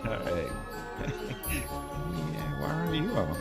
Alright. Yeah, why are you on?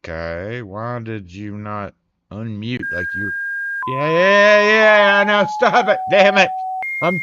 Okay, why did you not unmute like you? Yeah, yeah, yeah, yeah, now stop it. Damn it. I'm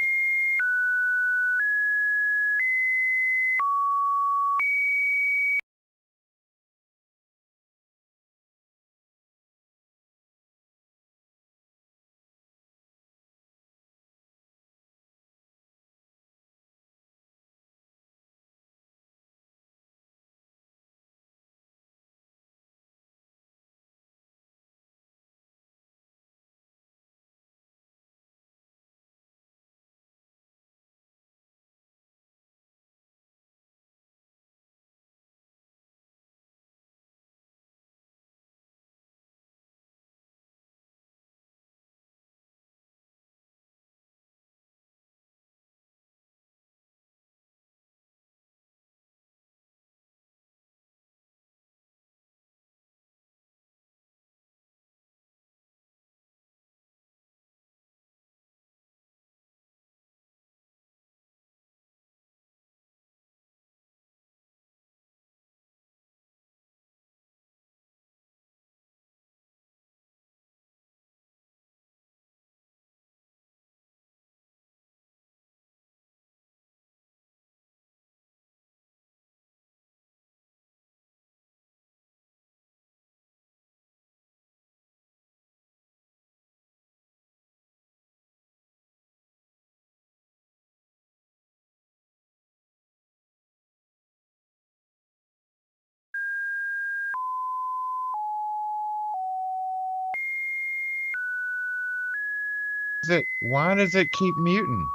why does it keep muting?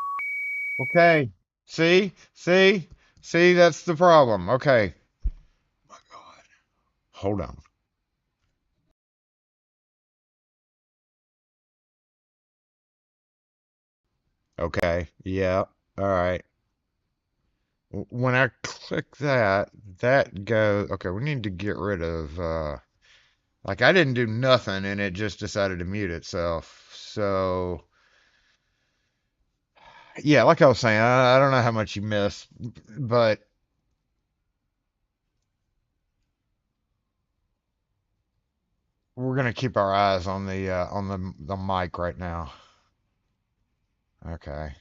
Okay. See? See? See, that's the problem. Okay. My God. Hold on. Okay. Yeah. All right. When I click that, that goes, okay, we need to get rid of, like I didn't do nothing and it just decided to mute itself. So, yeah, like I was saying, I don't know how much you missed, but we're gonna keep our eyes on the mic right now. Okay.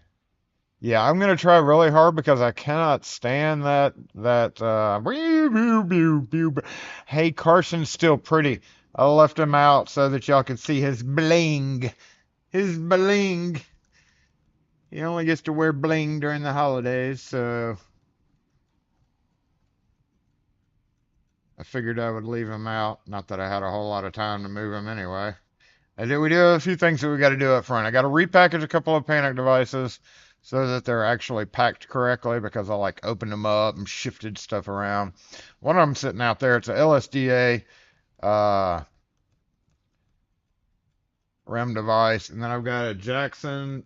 Yeah, I'm gonna try really hard because I cannot stand that. Hey, Carson's still pretty. I left him out so that y'all could see his bling. His bling. He only gets to wear bling during the holidays, so I figured I would leave him out. Not that I had a whole lot of time to move him anyway. We do have a few things that we got to do up front. I got to repackage a couple of panic devices so that they're actually packed correctly because I like opened them up and shifted stuff around. One of them sitting out there, it's a LSDA uh, RAM device, and then I've got a Jackson.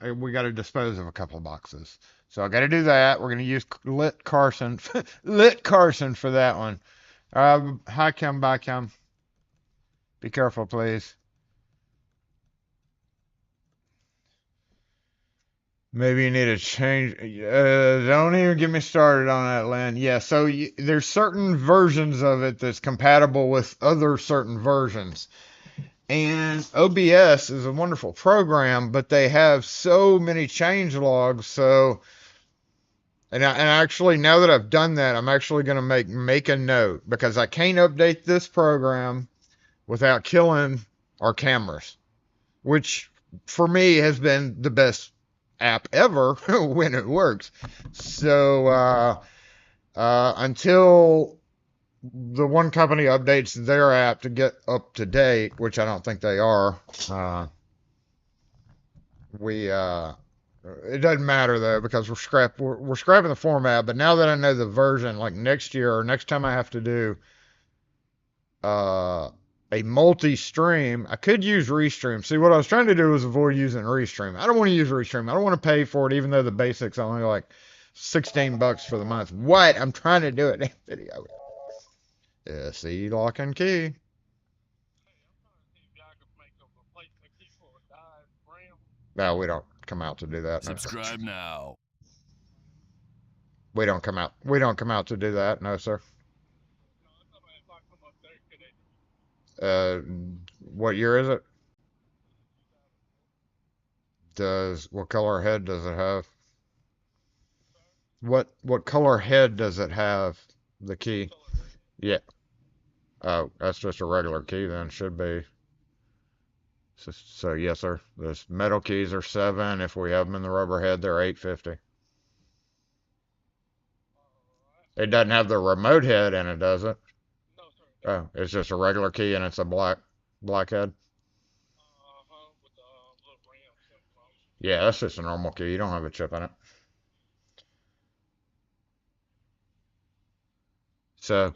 We got to dispose of a couple of boxes, so I got to do that. We're gonna use Lit Carson, Lit Carson for that one. Hi, Kim, bye, Kim. Be careful, please. Maybe you need to change. Don't even get me started on that, Lynn. Yeah, so there's certain versions of it that's compatible with other certain versions. And OBS is a wonderful program, but they have so many change logs. So, and actually, now that I've done that, I'm actually going to make a note because I can't update this program without killing our cameras, which for me has been the best app ever when it works. So until the one company updates their app to get up to date, which I don't think they are, we it doesn't matter though because we're scrapping the format. But now that I know the version, like next year or next time I have to do uh, a multi-stream. I could use Restream. See, what I was trying to do was avoid using Restream. I don't want to use Restream. I don't want to pay for it, even though the basics only like $16 for the month. What? I'm trying to do it. Video. See, lock and key. No, we don't come out to do that. No, sir. Subscribe now. We don't come out. We don't come out to do that. No, sir. Uh, what year is it? What color head does it have? What color head does it have? The key? Yeah. Oh, that's just a regular key then. Should be. So yes, sir. The metal keys are 7. If we have them in the rubber head, they're 850. It doesn't have the remote head in it, does it? Oh, it's just a regular key and it's a black head. Yeah, that's just a normal key. You don't have a chip in it. So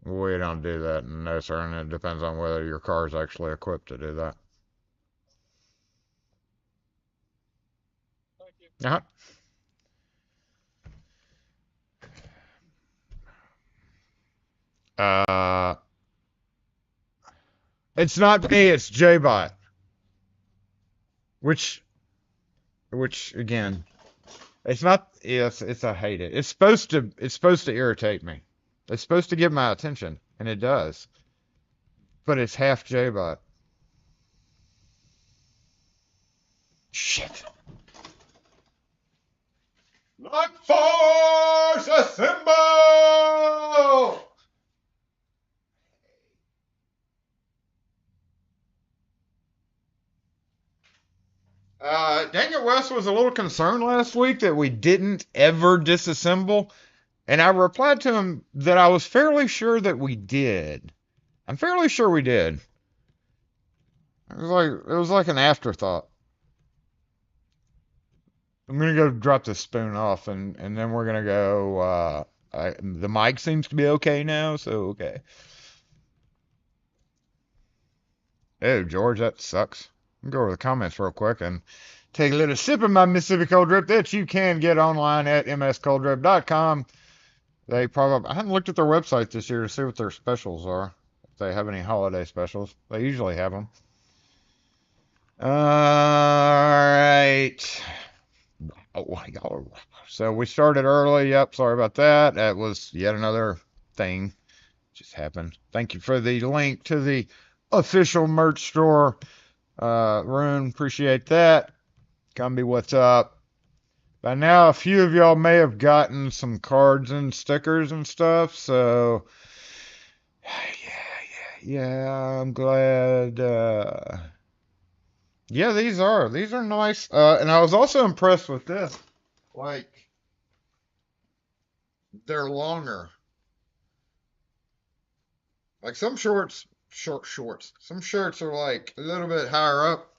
we don't do that, no sir, and it depends on whether your car is actually equipped to do that. Uh-huh. Uh, it's not me, it's JBot, which again, it's not. Yes, it's I hate it. It's supposed to irritate me. It's supposed to get my attention, and it does. But it's half JBot. Shit. Lock force assemble! Daniel West was a little concerned last week that we didn't ever disassemble, and I replied to him that I was fairly sure that we did. I'm fairly sure we did. It was like an afterthought. I'm gonna go drop this spoon off, and then we're gonna go. The mic seems to be okay now, so okay. Oh, George, that sucks. I'll go over the comments real quick and take a little sip of my Mississippi Cold Drip that you can get online at mscolddrip.com. I haven't looked at their website this year to see what their specials are. If they have any holiday specials, they usually have them. All right. So we started early. Yep, sorry about that. That was yet another thing just happened. Thank you for the link to the official merch store. Rune, appreciate that. Gumby, what's up? By now, a few of y'all may have gotten some cards and stickers and stuff, so yeah, I'm glad. Yeah, these are nice. And I was also impressed with this. Like, they're longer. Like shorts. Some shirts are like a little bit higher up.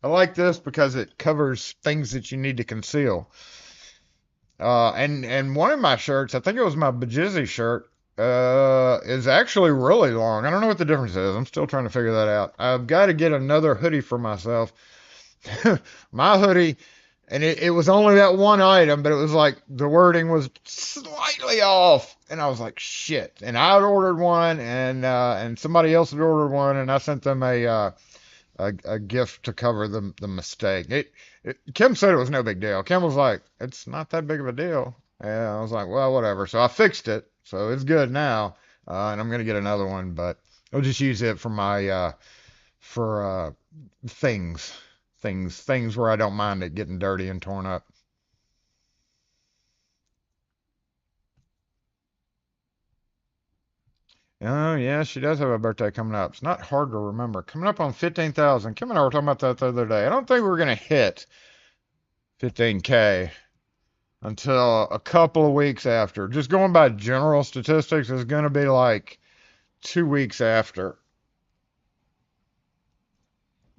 I like this because it covers things that you need to conceal. And one of my shirts, I think it was my Bajizzy shirt, is actually really long. I don't know what the difference is. I'm still trying to figure that out. I've got to get another hoodie for myself. My hoodie, and it was only that one item, but it was like the wording was slightly off, and I was like, shit. And I had ordered one, and somebody else had ordered one, and I sent them a gift to cover the mistake. Kim said it was no big deal. Kim was like, it's not that big of a deal. And I was like, well, whatever. So I fixed it, so it's good now, and I'm gonna get another one, but I'll just use it for my for things, things where I don't mind it getting dirty and torn up. Oh yeah, she does have a birthday coming up. It's not hard to remember. Coming up on 15,000. Kim and I were talking about that the other day. I don't think we're gonna hit 15K until a couple of weeks after. Just going by general statistics, it's gonna be like 2 weeks after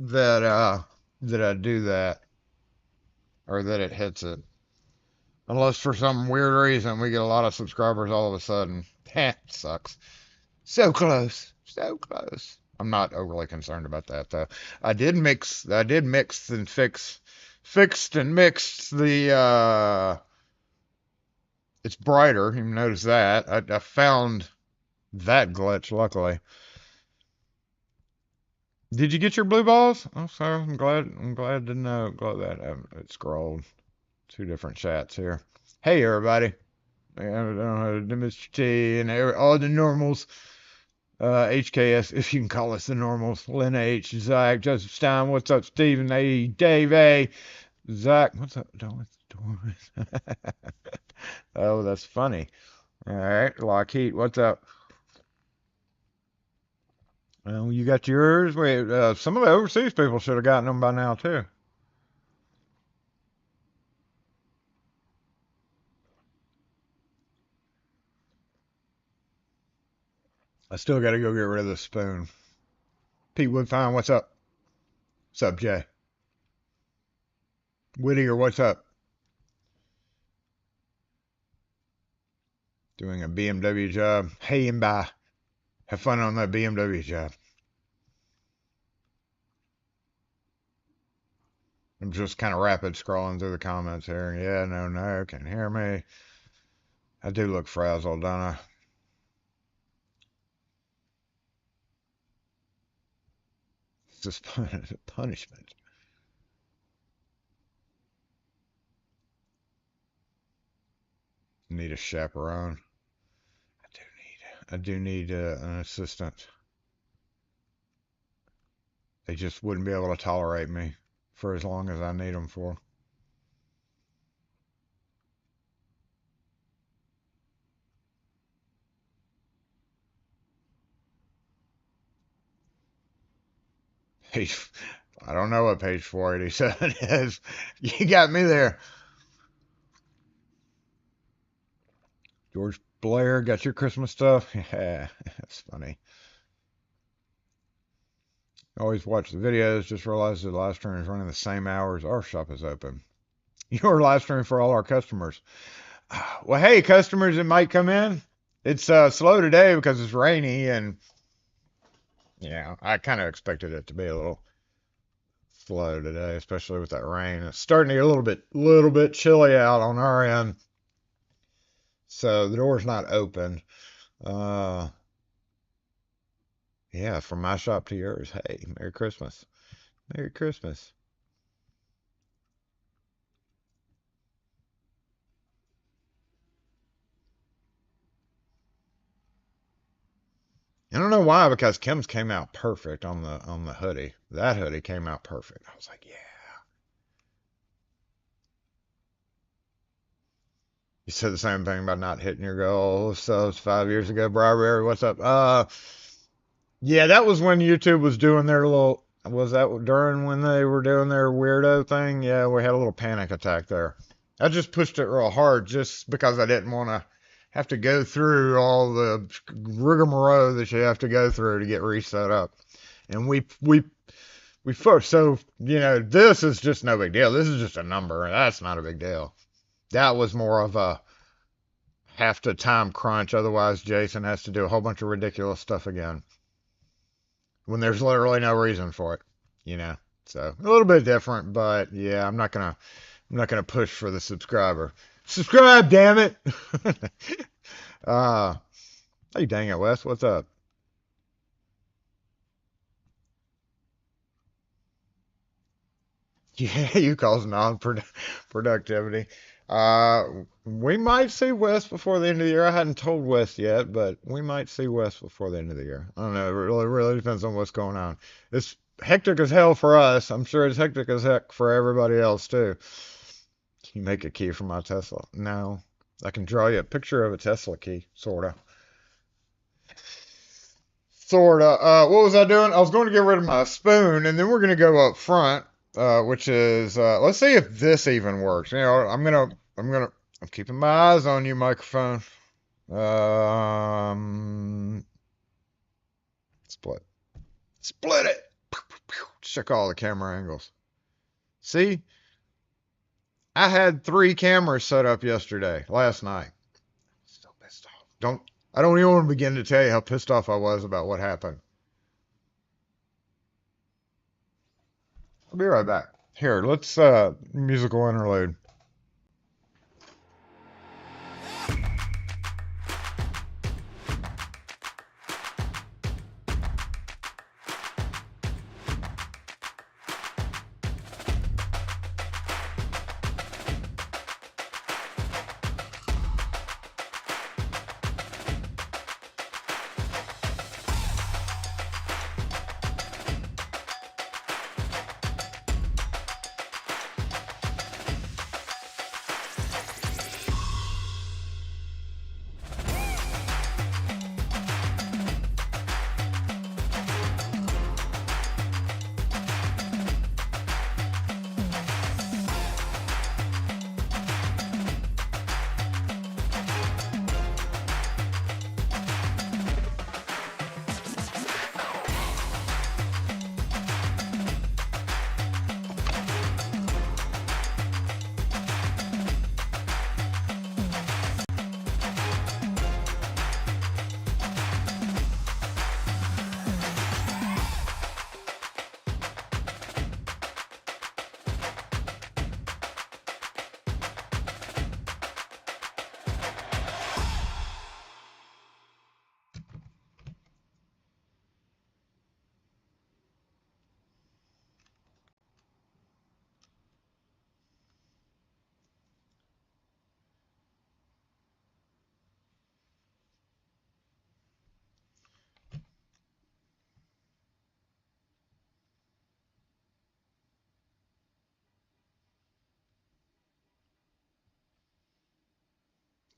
that I do that or that it hits it. Unless for some weird reason we get a lot of subscribers all of a sudden. Heh, sucks. So close. So close. I'm not overly concerned about that though. I did mix and fixed and mixed the it's brighter. You notice that. I found that glitch luckily. Did you get your blue balls? Oh, sorry. I'm glad to know. Glad that it scrolled two different chats here. Hey everybody. I don't know, Mr. T and all the normals. HKS, if you can call us the normals. Lynn H, Zach, Joseph Stein, what's up, Stephen A, Dave A, Zach, what's up, Doris? Oh, that's funny. All right, Lockheed, what's up? Well, you got yours. Wait, some of the overseas people should have gotten them by now too. I still got to go get rid of the spoon. Pete Woodfine, what's up? What's up, Jay? Whittier, what's up? Doing a BMW job. Hey and bye. Have fun on that BMW job. I'm just kind of rapid scrolling through the comments here. Yeah, no, can you hear me? I do look frazzled, don't I? It's just punishment. Need a chaperone. I do need an assistant. They just wouldn't be able to tolerate me for as long as I need them for. Page, I don't know what page 487 is. You got me there. George Blair, got your Christmas stuff? Yeah, that's funny. Always watch the videos, just realized the live stream is running the same hours our shop is open. Your live stream for all our customers. Well, hey, customers that might come in. It's slow today because it's rainy, and yeah, I kind of expected it to be a little slow today, especially with that rain. It's starting to get a little bit chilly out on our end, so the door's not open. Yeah, from my shop to yours. Hey, Merry Christmas. Merry Christmas. I don't know why, because Kim's came out perfect on the hoodie. That hoodie came out perfect. I was like, yeah. You said the same thing about not hitting your goal. So it's 5 years ago. Bribery, what's up? Yeah, that was when YouTube was doing their little. Was that during when they were doing their weirdo thing? Yeah, we had a little panic attack there. I just pushed it real hard just because I didn't want to have to go through all the rigmarole that you have to go through to get reset up. And we first, so this is just no big deal. This is just a number. That's not a big deal. That was more of a have to time crunch. Otherwise, Jason has to do a whole bunch of ridiculous stuff again when there's literally no reason for it. So a little bit different, but yeah, I'm not gonna push for the subscriber. Subscribe, damn it. Hey, dang it, Wes, what's up? Yeah, you cause non-productivity. We might see Wes before the end of the year. I hadn't told Wes yet, but we might see Wes before the end of the year. I don't know. It really depends on what's going on. It's hectic as hell for us. I'm sure it's hectic as heck for everybody else too. Can you make a key for my Tesla? No. I can draw you a picture of a Tesla key, sorta. Sorta. What was I doing? I was going to get rid of my spoon, and then we're gonna go up front, which is let's see if this even works. I'm keeping my eyes on you, microphone. Split. Split it. Check all the camera angles. See? I had 3 cameras set up last night. Still pissed off. I don't even want to begin to tell you how pissed off I was about what happened. I'll be right back. Here, let's musical interlude.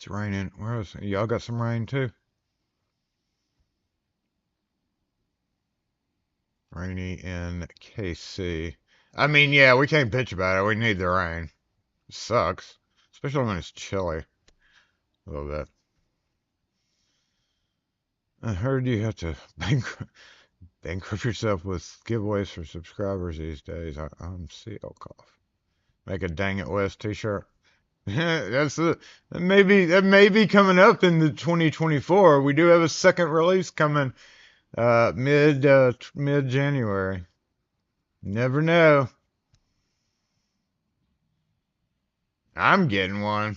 It's raining. Where is y'all got some rain too? Rainy in KC. I mean, yeah, we can't bitch about it. We need the rain. It sucks, especially when it's chilly. A little bit. I heard you have to bankrupt yourself with giveaways for subscribers these days. I'm CL Cough. Make a Dang It West t-shirt. That may be coming up in the 2024. We do have a second release coming mid January. Never know. I'm getting one.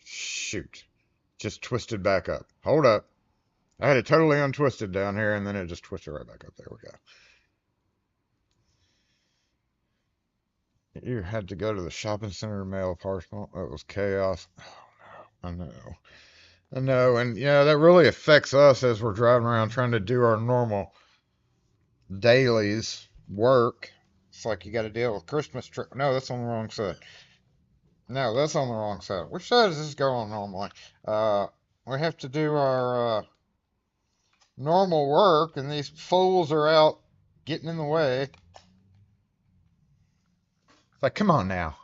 Shoot. Just twisted back up. Hold up. I had it totally untwisted down here and then it just twisted right back up. There we go. You had to go to the shopping center to mail a parcel. It was chaos. Oh no. I know. I know. And yeah, that really affects us as we're driving around trying to do our normal dailies work. It's like you got to deal with Christmas tree. No, that's on the wrong side. No, that's on the wrong side. Which side does this go on normally? We have to do our normal work, and these fools are out getting in the way. It's like, come on now.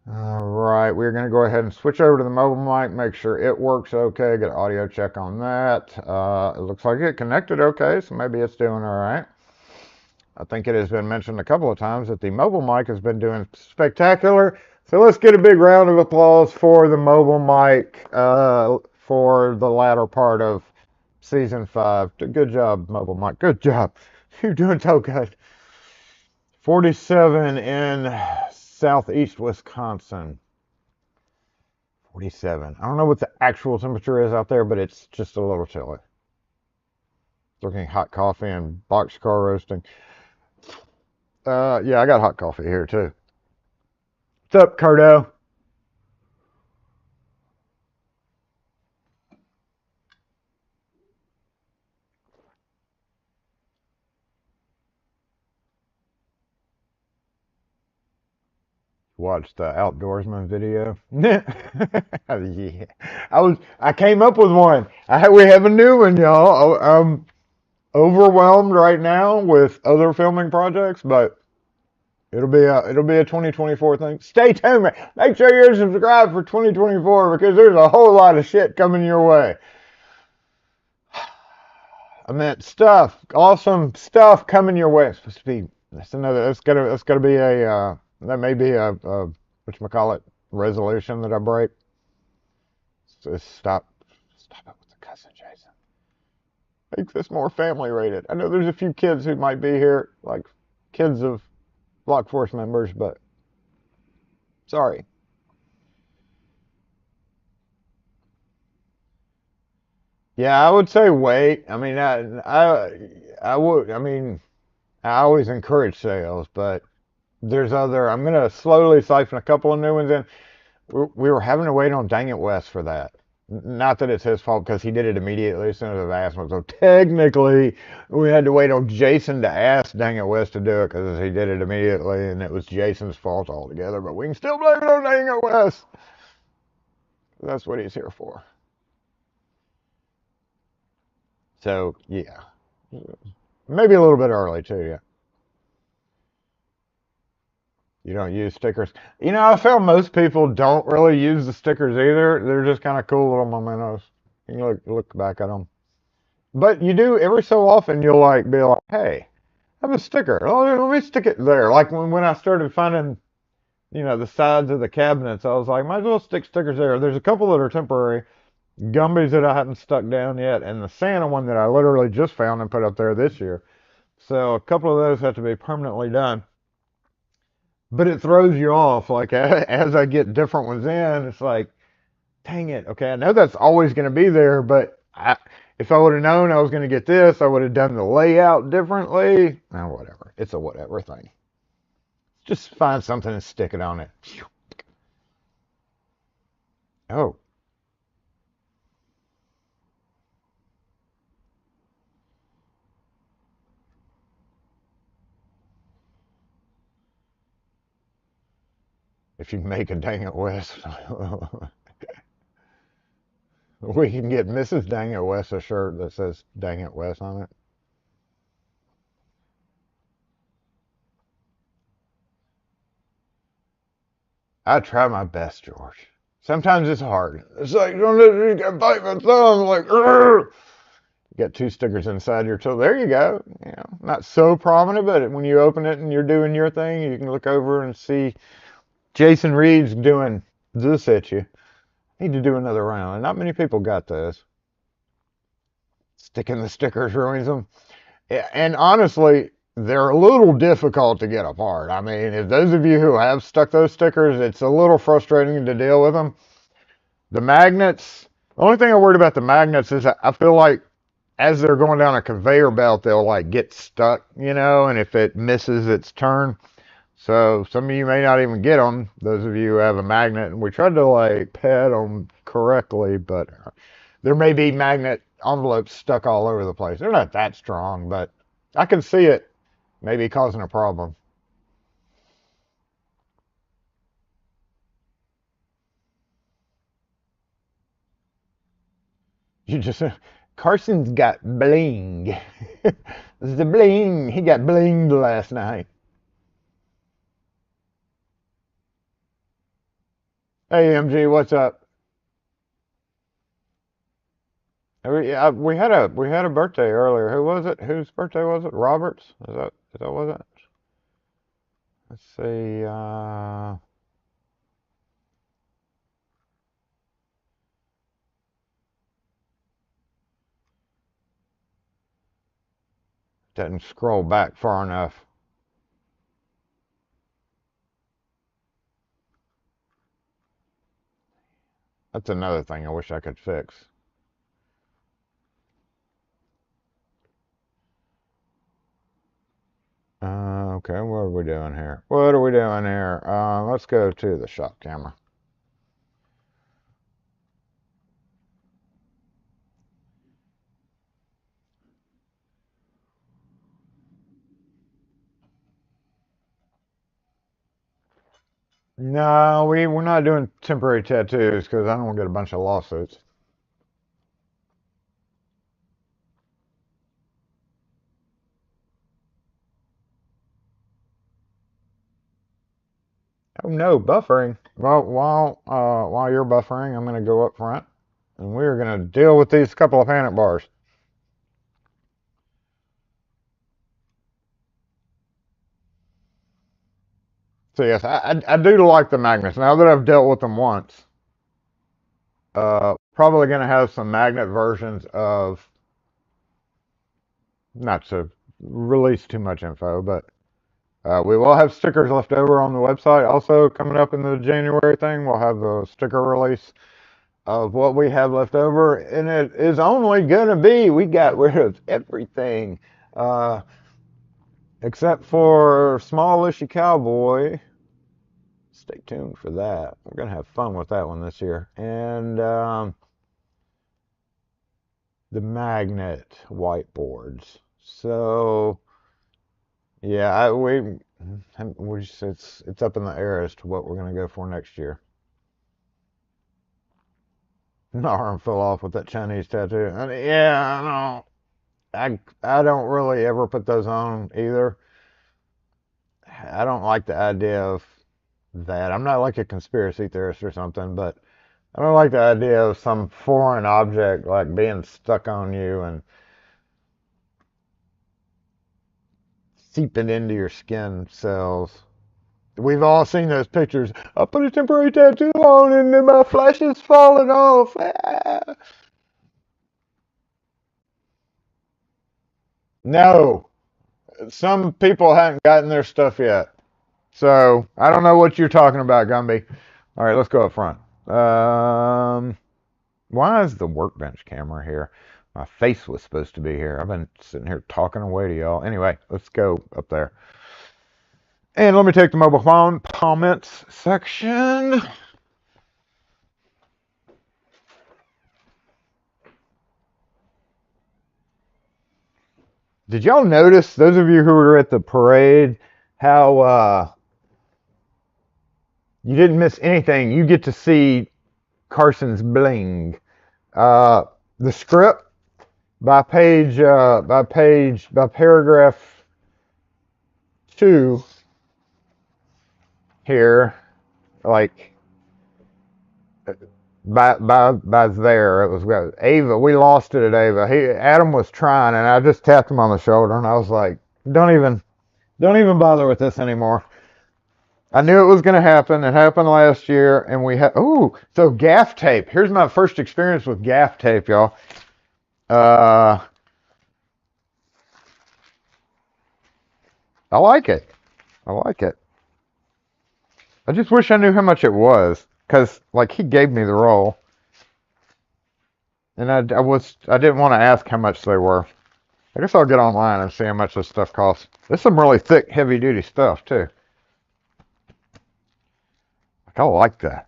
All right, we're going to go ahead and switch over to the mobile mic, make sure it works okay, get an audio check on that. It looks like it connected okay, so maybe it's doing all right. I think it has been mentioned a couple of times that the mobile mic has been doing spectacular. So let's get a big round of applause for the mobile mic for the latter part of season 5. Good job, mobile mic. Good job. You're doing so good. 47 in southeast Wisconsin. 47. I don't know what the actual temperature is out there, but it's just a little chilly. Drinking hot coffee and boxcar roasting. Yeah, I got hot coffee here too. What's up, Curdo? Watched the outdoorsman video. Yeah, I came up with one. We have a new one, y'all. I'm overwhelmed right now with other filming projects, but it'll be a 2024 thing. Stay tuned, man. Make sure you're subscribed for 2024 because there's a whole lot of shit coming your way. I meant stuff, awesome stuff coming your way. It's supposed to be. That's gonna be a. That may be a whatchamacallit resolution that I break. So stop it with the cussing, Jason. Make this more family rated. I know there's a few kids who might be here, like kids of Block Force members, but sorry. Yeah, I would say wait. I mean, I would. I mean, I always encourage sales, but there's other. I'm gonna slowly siphon a couple of new ones in. We were having to wait on Dang It West for that. Not that it's his fault because he did it immediately as soon as I asked him. So technically, we had to wait on Jason to ask Dang It West to do it because he did it immediately, and it was Jason's fault altogether. But we can still blame it on Dang It West. That's what he's here for. So yeah, maybe a little bit early too. Yeah. You don't use stickers. I found most people don't really use the stickers either. They're just kind of cool little mementos. You can look back at them. But you do every so often. You'll like be like, "Hey, I have a sticker. Oh, let me stick it there." Like when I started finding, the sides of the cabinets, I was like, "Might as well stick stickers there." There's a couple that are temporary. Gumbies that I haven't stuck down yet, and the Santa one that I literally just found and put up there this year. So a couple of those have to be permanently done. But it throws you off. Like as I get different ones in, it's like, dang it. Okay, I know that's always going to be there, but if I would have known I was going to get this, I would have done the layout differently. Oh, whatever. It's a whatever thing. Just find something and stick it on it. Oh, If you make a Dang It West, we can get Mrs. Dang It West a shirt that says Dang It West on it. I try my best, George. Sometimes it's hard. It's like, you got bite my thumb, like, "Urgh." You got two stickers inside your toe. There you go. You know, not so prominent, but when you open it and you're doing your thing, you can look over and see Jason Reed's doing this at you. Need to do another round. And not many people got those. Sticking the stickers ruins them. Yeah, and honestly, they're a little difficult to get apart. I mean, if those of you who have stuck those stickers, it's a little frustrating to deal with them. The magnets, the only thing I worried about the magnets is I feel like as they're going down a conveyor belt, they'll like get stuck, you know, and if it misses its turn. So some of you may not even get them, those of you who have a magnet, and we tried to like pad them correctly, but there may be magnet envelopes stuck all over the place. They're not that strong, but I can see it maybe causing a problem. You just, Carson's got bling. The bling. He got blinged last night. Hey, MG, what's up? We had a birthday earlier. Who was it? Whose birthday was it? Roberts? Is that was it? Let's see. Didn't scroll back far enough. That's another thing I wish I could fix. Okay, what are we doing here? What are we doing here? Let's go to the shop camera. No, we're not doing temporary tattoos because I don't want to get a bunch of lawsuits. Oh no, buffering. Well, while you're buffering, I'm going to go up front, and we're going to deal with these couple of panic bars. So yes, I do like the magnets. Now that I've dealt with them once, probably going to have some magnet versions of, not to release too much info, but we will have stickers left over on the website. Also, coming up in the January thing, we'll have the sticker release of what we have left over, and it is only going to be, we got rid of everything uh, except for Small Issue Cowboy. Stay tuned for that. We're going to have fun with that one this year. And the magnet whiteboards. So, yeah, it's up in the air as to what we're going to go for next year. My arm fell off with that Chinese tattoo. And yeah, I don't really ever put those on either. I don't like the idea of that. I'm not like a conspiracy theorist or something, but I don't like the idea of some foreign object like being stuck on you and seeping into your skin cells. We've all seen those pictures. I put a temporary tattoo on and then my flesh is falling off. Ah. No, some people haven't gotten their stuff yet. So I don't know what you're talking about, Gumby. All right, let's go up front. Why is the workbench camera here? My face was supposed to be here. I've been sitting here talking away to y'all. Anyway, let's go up there. And let me take the mobile phone comments section. Did y'all notice, those of you who were at the parade, how You didn't miss anything. You get to see Carson's bling. The script by paragraph 2 here, like by there, it was Ava. We lost it at Ava. Adam was trying, and I just tapped him on the shoulder, and I was like, don't even bother with this anymore. I knew it was going to happen. It happened last year, and we had so gaff tape. Here's my first experience with gaff tape, y'all. I like it. I like it. I just wish I knew how much it was, because like he gave me the roll, and I didn't want to ask how much they were. I guess I'll get online and see how much this stuff costs. There's some really thick, heavy duty stuff too. Like, I like that.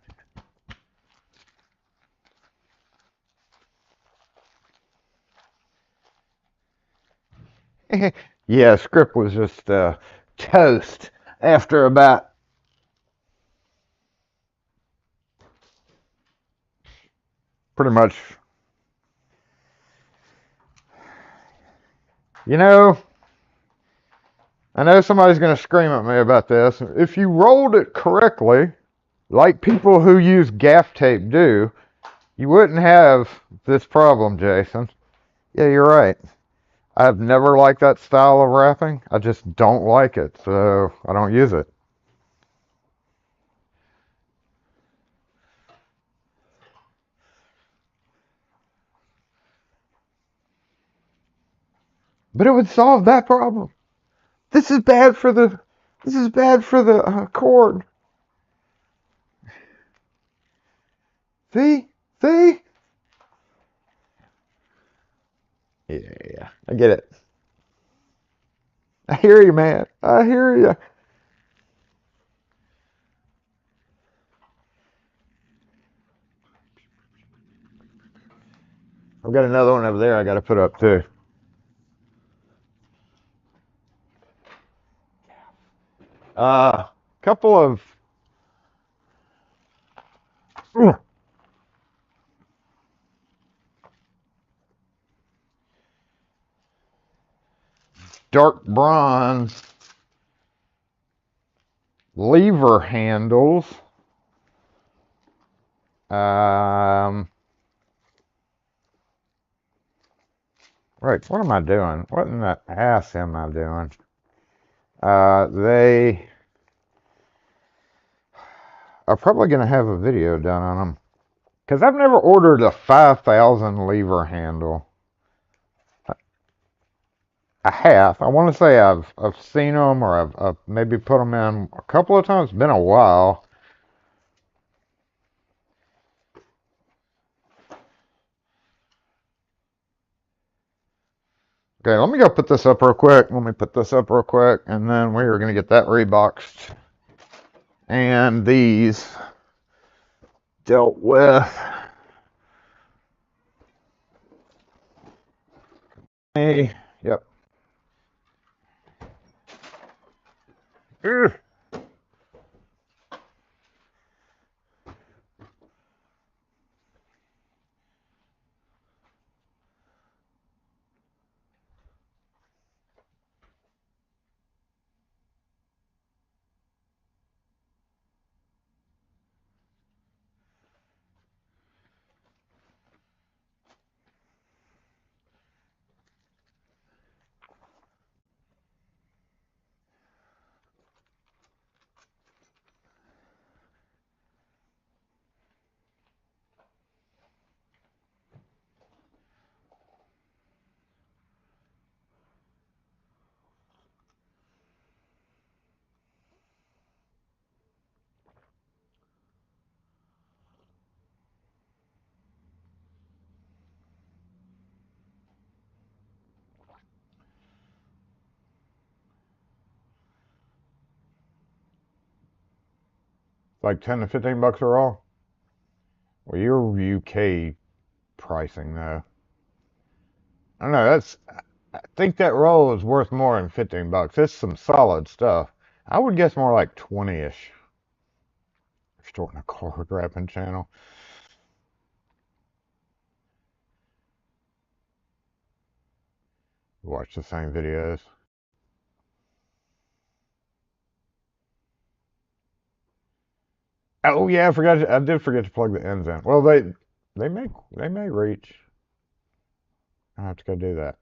Yeah, script was just toast after about pretty much. You know, I know somebody's going to scream at me about this. If you rolled it correctly, like people who use gaff tape do, you wouldn't have this problem, Jason. Yeah, you're right. I've never liked that style of wrapping. I just don't like it, so I don't use it. But it would solve that problem. This is bad for the cord. See? See? Yeah, I get it. I hear you, man. I hear you. I've got another one over there I got to put up too. Couple of dark bronze lever handles. Right, what am I doing? What in the ass am I doing? They are probably going to have a video done on them. Because I've never ordered a 5,000 lever handle. I have. I want to say I've seen them, or I've maybe put them in a couple of times. It's been a while. Okay, let me go put this up real quick. Let me put this up real quick, and then we are going to get that reboxed. And these dealt with. Yep. Ugh. Like 10 to 15 bucks a roll? Well, your UK pricing though. I don't know, I think that roll is worth more than 15 bucks. It's some solid stuff. I would guess more like 20-ish. Starting a card wrapping channel. Watch the same videos. Oh yeah, I did forget to plug the ends in. Well, they may reach. I have to go do that.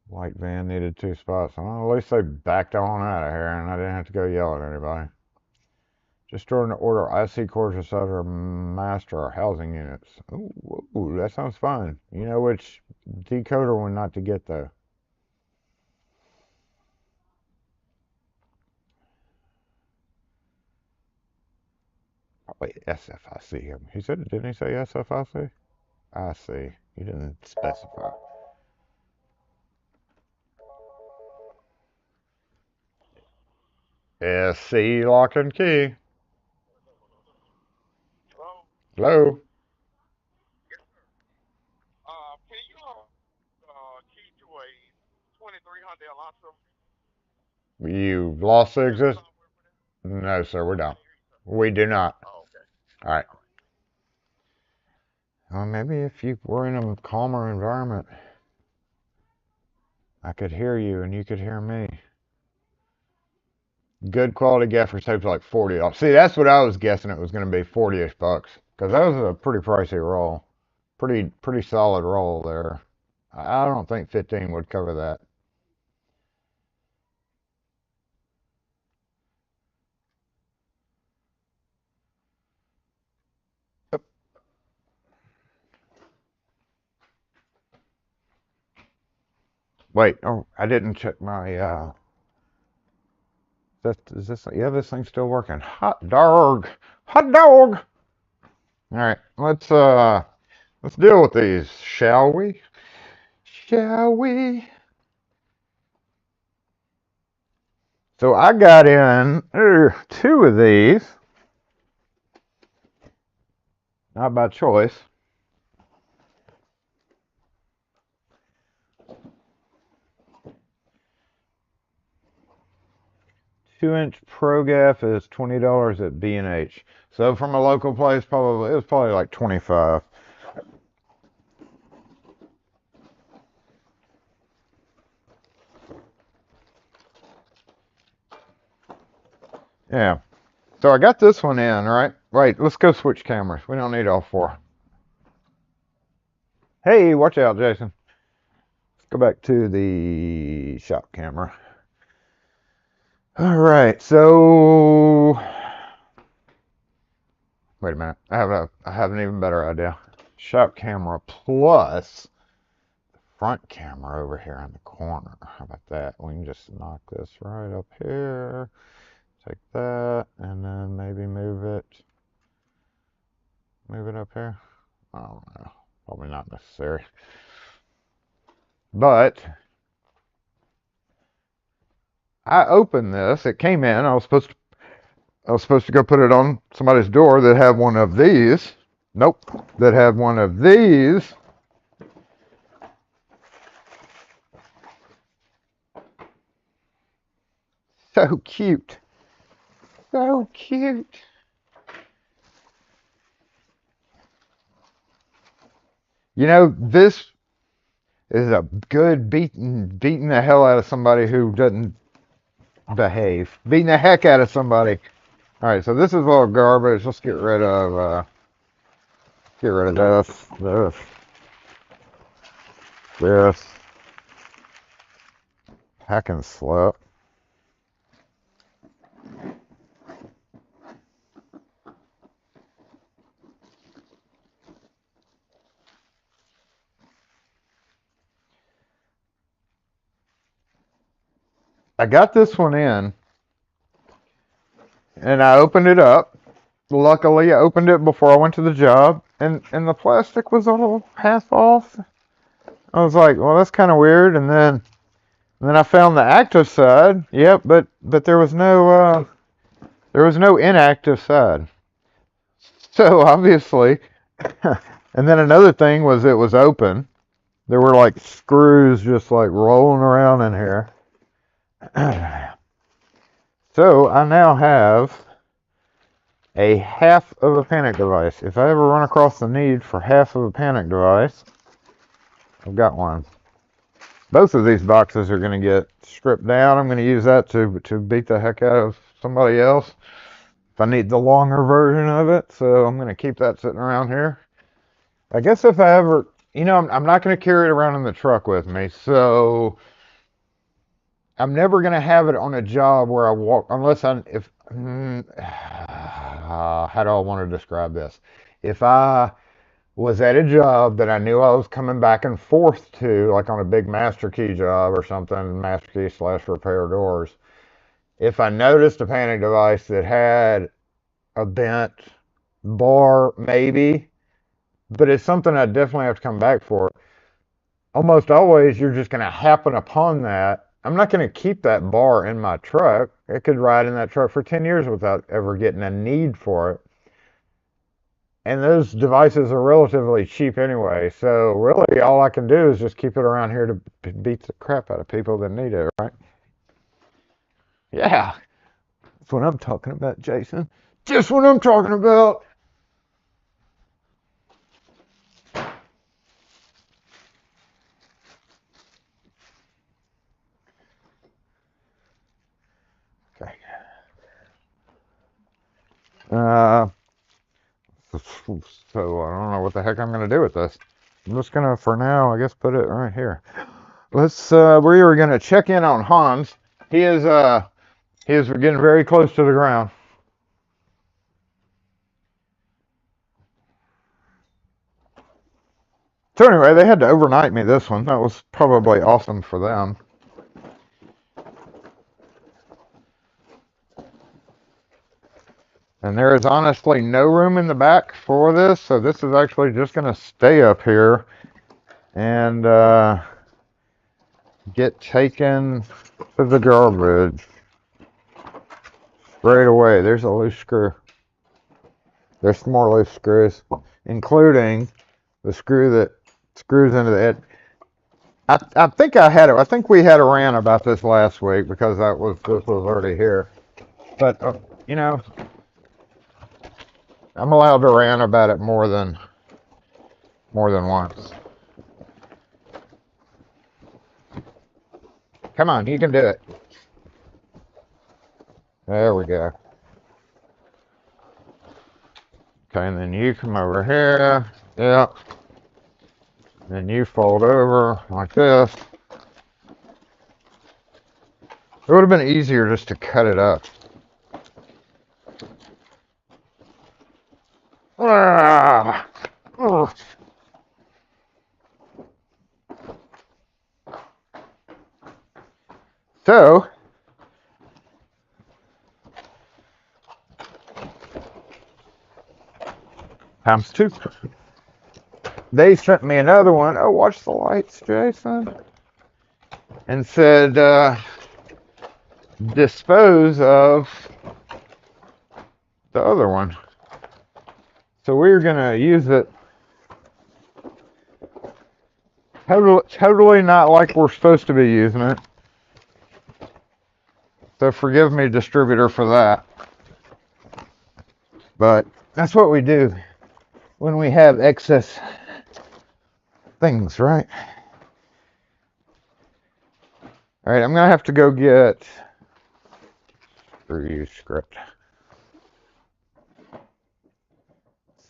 White van needed 2 spots. Well, at least they backed on out of here, and I didn't have to go yell at anybody. Just starting to order IC cores inside our master or housing units. Ooh, that sounds fun. You know which decoder one not to get though? Probably SFIC. He said it, didn't he say SFIC? I see. He didn't specify. SC lock and key. Hello? Hello? Yes, sir. Can you key to a 2300 Alonso? You lost the You have the exist? software for that? No, sir, we I don't. can't hear you, sir. We do not. Oh, okay. All right. All right. Well, maybe if you were in a calmer environment, I could hear you and you could hear me. Good quality gaffer tape's like 40 off. See, that's what I was guessing it was going to be, 40-ish bucks. Because that was a pretty pricey roll. Pretty solid roll there. I don't think 15 would cover that. Wait, oh, I didn't check my, is this, yeah, this thing's still working. Hot dog! Hot dog! Alright, let's deal with these, shall we? Shall we? So I got in 2 of these, not by choice. 2-inch Pro Gaff is $20 at B&H. So from a local place, it was probably like 25. Yeah. So I got this one in, right? Right, let's go switch cameras. We don't need all 4. Hey, watch out, Jason. Let's go back to the shop camera. All right, so wait a minute. I have an even better idea. Shop camera plus the front camera over here in the corner. How about that? We can just knock this right up here. Take that and then maybe move it up here. I don't know. Probably not necessary. But I opened this. It came in. I was supposed to go put it on somebody's door that had one of these. Nope. That had one of these. So cute. So cute. You know, this is a good beating the hell out of somebody who doesn't behave. Beating the heck out of somebody. All right, so this is all garbage. Let's get rid of this. Hack and slap. I got this one in, and I opened it up. Luckily, I opened it before I went to the job, and the plastic was all half off. I was like, well, that's kind of weird. And then I found the active side. Yep, but there was no inactive side. So obviously, and then another thing was it was open. There were like screws just like rolling around in here. So I now have a half of a panic device. If I ever run across the need for half of a panic device, I've got one. Both of these boxes are going to get stripped down. I'm going to use that to beat the heck out of somebody else if I need the longer version of it. So I'm going to keep that sitting around here. I guess if I ever, I'm not going to carry it around in the truck with me. So I'm never going to have it on a job where I walk, unless how do I want to describe this? If I was at a job that I knew I was coming back and forth to, like on a big master key job or something, master key / repair doors, if I noticed a panic device that had a bent bar, maybe, but it's something I definitely have to come back for. Almost always, you're just going to happen upon that. I'm not going to keep that bar in my truck. It could ride in that truck for 10 years without ever getting a need for it. And those devices are relatively cheap anyway. So really all I can do is just keep it around here to beat the crap out of people that need it, right? Yeah, that's what I'm talking about, Jason. Just what I'm talking about. Okay. So I don't know what the heck I'm going to do with this. I'm just going to, for now, I guess put it right here. We were going to check in on Hans. He is getting very close to the ground. So anyway, they had to overnight me this one. That was probably awesome for them. And there is honestly no room in the back for this, so this is actually just going to stay up here and get taken to the garbage straight away. There's a loose screw. There's some more loose screws, including the screw that screws into the edge. I think we had a rant about this last week because this was already here. But I'm allowed to rant about it more than once. Come on, you can do it. There we go. Okay, and then you come over here. Yep. Then you fold over like this. It would have been easier just to cut it up. Ah! Ugh. So, times two. They sent me another one. Oh, watch the lights, Jason. And said, dispose of the other one. So we're going to use it totally not like we're supposed to be using it. So forgive me, distributor, for that. But that's what we do when we have excess things, right? All right, I'm going to have to go get review script.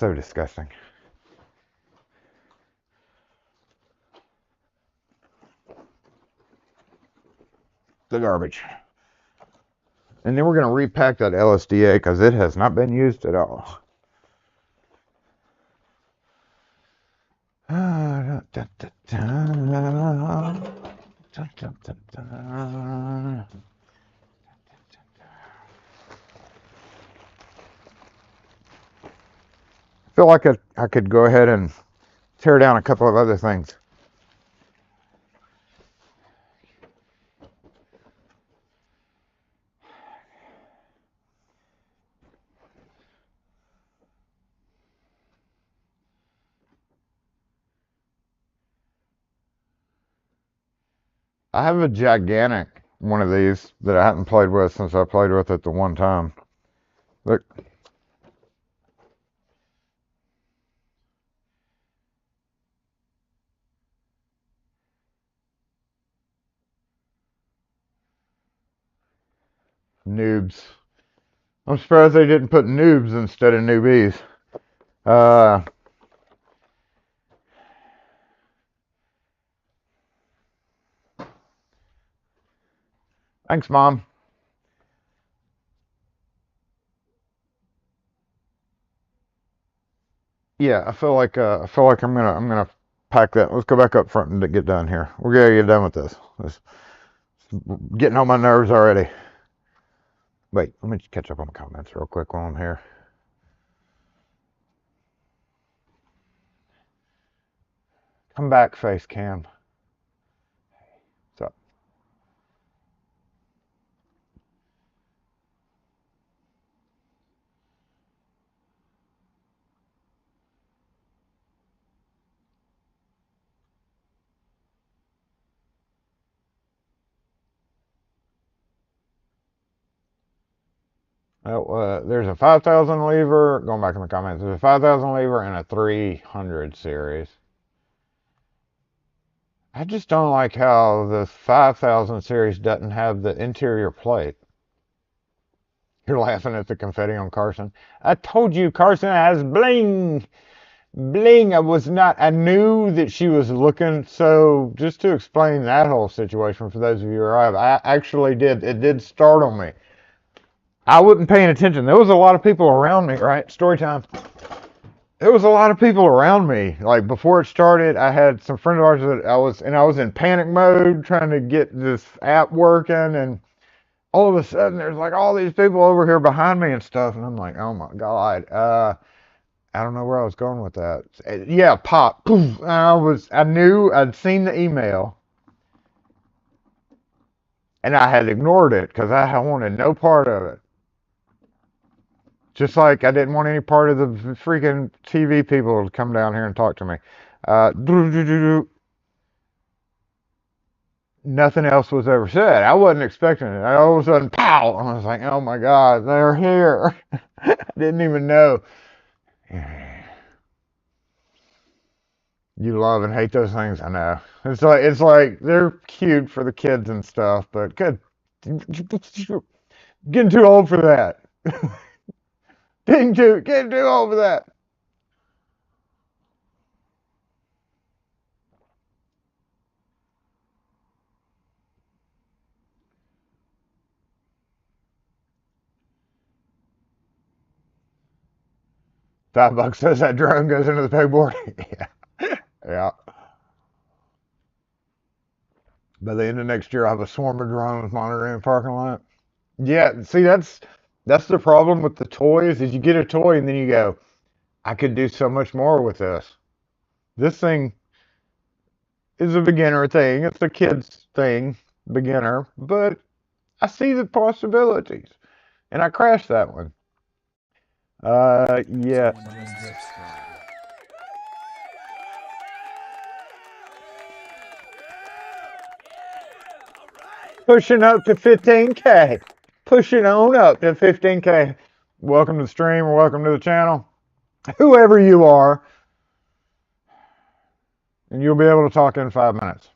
So disgusting. The garbage. And then we're going to repack that LSDA because it has not been used at all. I feel like I could go ahead and tear down a couple of other things. I have a gigantic one of these that I hadn't played with since I played with it the one time. Look. Noobs. I'm surprised they didn't put noobs instead of newbies. Thanks, Mom. Yeah, I feel like I'm gonna pack that. Let's go back up front and get done here. We're gonna get done with this. It's getting on my nerves already. Wait, let me just catch up on the comments real quick while I'm here. Come back, face cam. What's up? There's a 5,000 lever. Going back in the comments, there's a 5,000 lever and a 300 series. I just don't like how the 5,000 series doesn't have the interior plate. You're laughing at the confetti on Carson. I told you Carson has bling. Bling. I knew that she was looking. So just to explain that whole situation for those of you who are, I actually it did startle me. I wasn't paying attention. There was a lot of people around me, right? Story time. There was a lot of people around me. Like before it started, I had some friends of ours that I was in panic mode trying to get this app working, and all of a sudden there's like all these people over here behind me and stuff, and I'm like, oh my God. I don't know where I was going with that. Yeah, pop. Poof. I knew I'd seen the email, and I had ignored it because I wanted no part of it. Just like I didn't want any part of the freaking TV people to come down here and talk to me. Nothing else was ever said. I wasn't expecting it. All of a sudden, pow! I was like, oh my God, they're here. I didn't even know. You love and hate those things, I know. It's like they're cute for the kids and stuff, but good. Getting too old for that. Getting too old for that. $5 says that drone goes into the pegboard. Yeah. Yeah. By the end of next year, I'll have a swarm of drones monitoring the parking lot. Yeah, see, that's the problem with the toys is you get a toy and then you go, I could do so much more with this. This thing is a beginner thing. It's a kid's thing, beginner, but I see the possibilities. And I crashed that one. Yeah. Pushing up to 15K. Pushing on up to 15K. Welcome to the stream or welcome to the channel. Whoever you are. And you'll be able to talk in 5 minutes.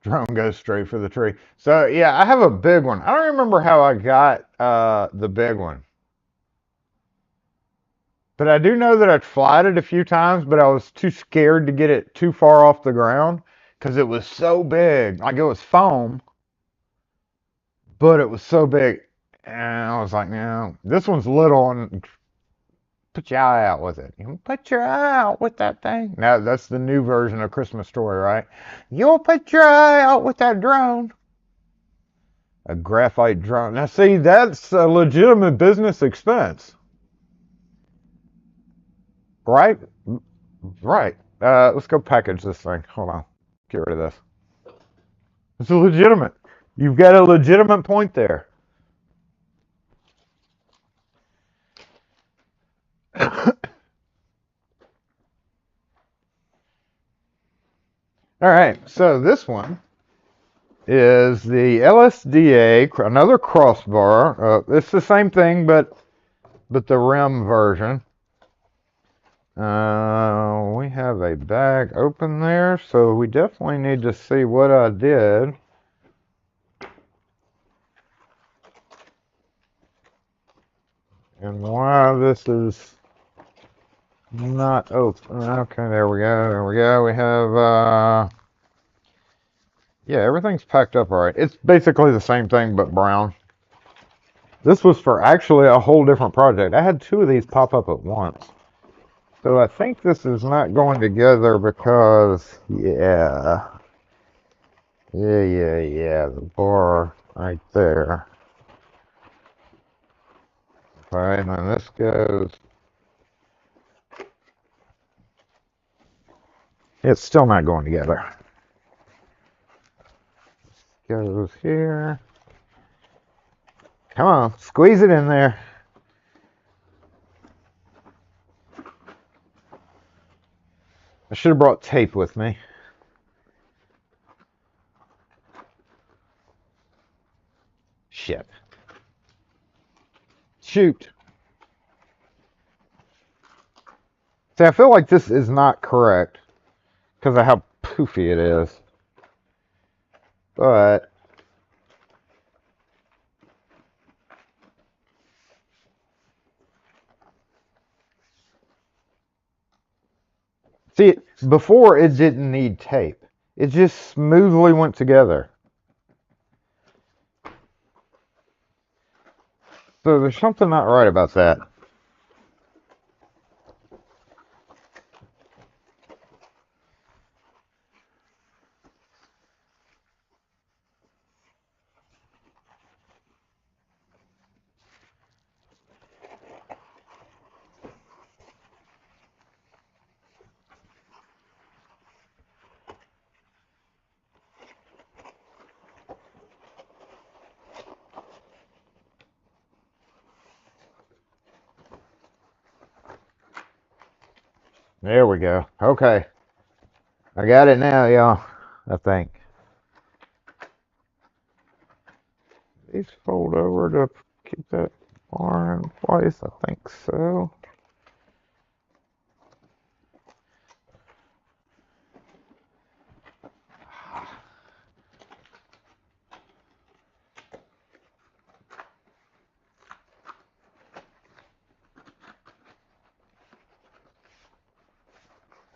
Drone goes straight for the tree. So yeah, I have a big one. I don't remember how I got the big one. But I do know that I'd flied it a few times, but I was too scared to get it too far off the ground because it was so big. Like it was foam, but it was so big. And I was like, no, this one's little and put your eye out with it. You put your eye out with that thing. Now that's the new version of Christmas Story, right? You'll put your eye out with that drone. A graphite drone. Now see, that's a legitimate business expense. Right? Right. Let's go package this thing. Hold on. Get rid of this. It's legitimate. You've got a legitimate point there. All right, so this one is the LSDA, another crossbar. It's the same thing, but the rim version. We have a bag open there, so we definitely need to see what I did. And why this is not open. Okay, there we go, there we go. We have, yeah, everything's packed up all right. It's basically the same thing, but brown. This was for actually a whole different project. I had two of these pop up at once. So I think this is not going together because, yeah. Yeah, the bar right there. Okay, and then this goes. It's still not going together. Goes here. Come on, squeeze it in there. I should have brought tape with me. Shit. Shoot. See, I feel like this is not correct because of how poofy it is. But see, before it didn't need tape. It just smoothly went together. So there's something not right about that. There we go. Okay. I got it now, y'all. I think. These fold over to keep that bar in place. I think so.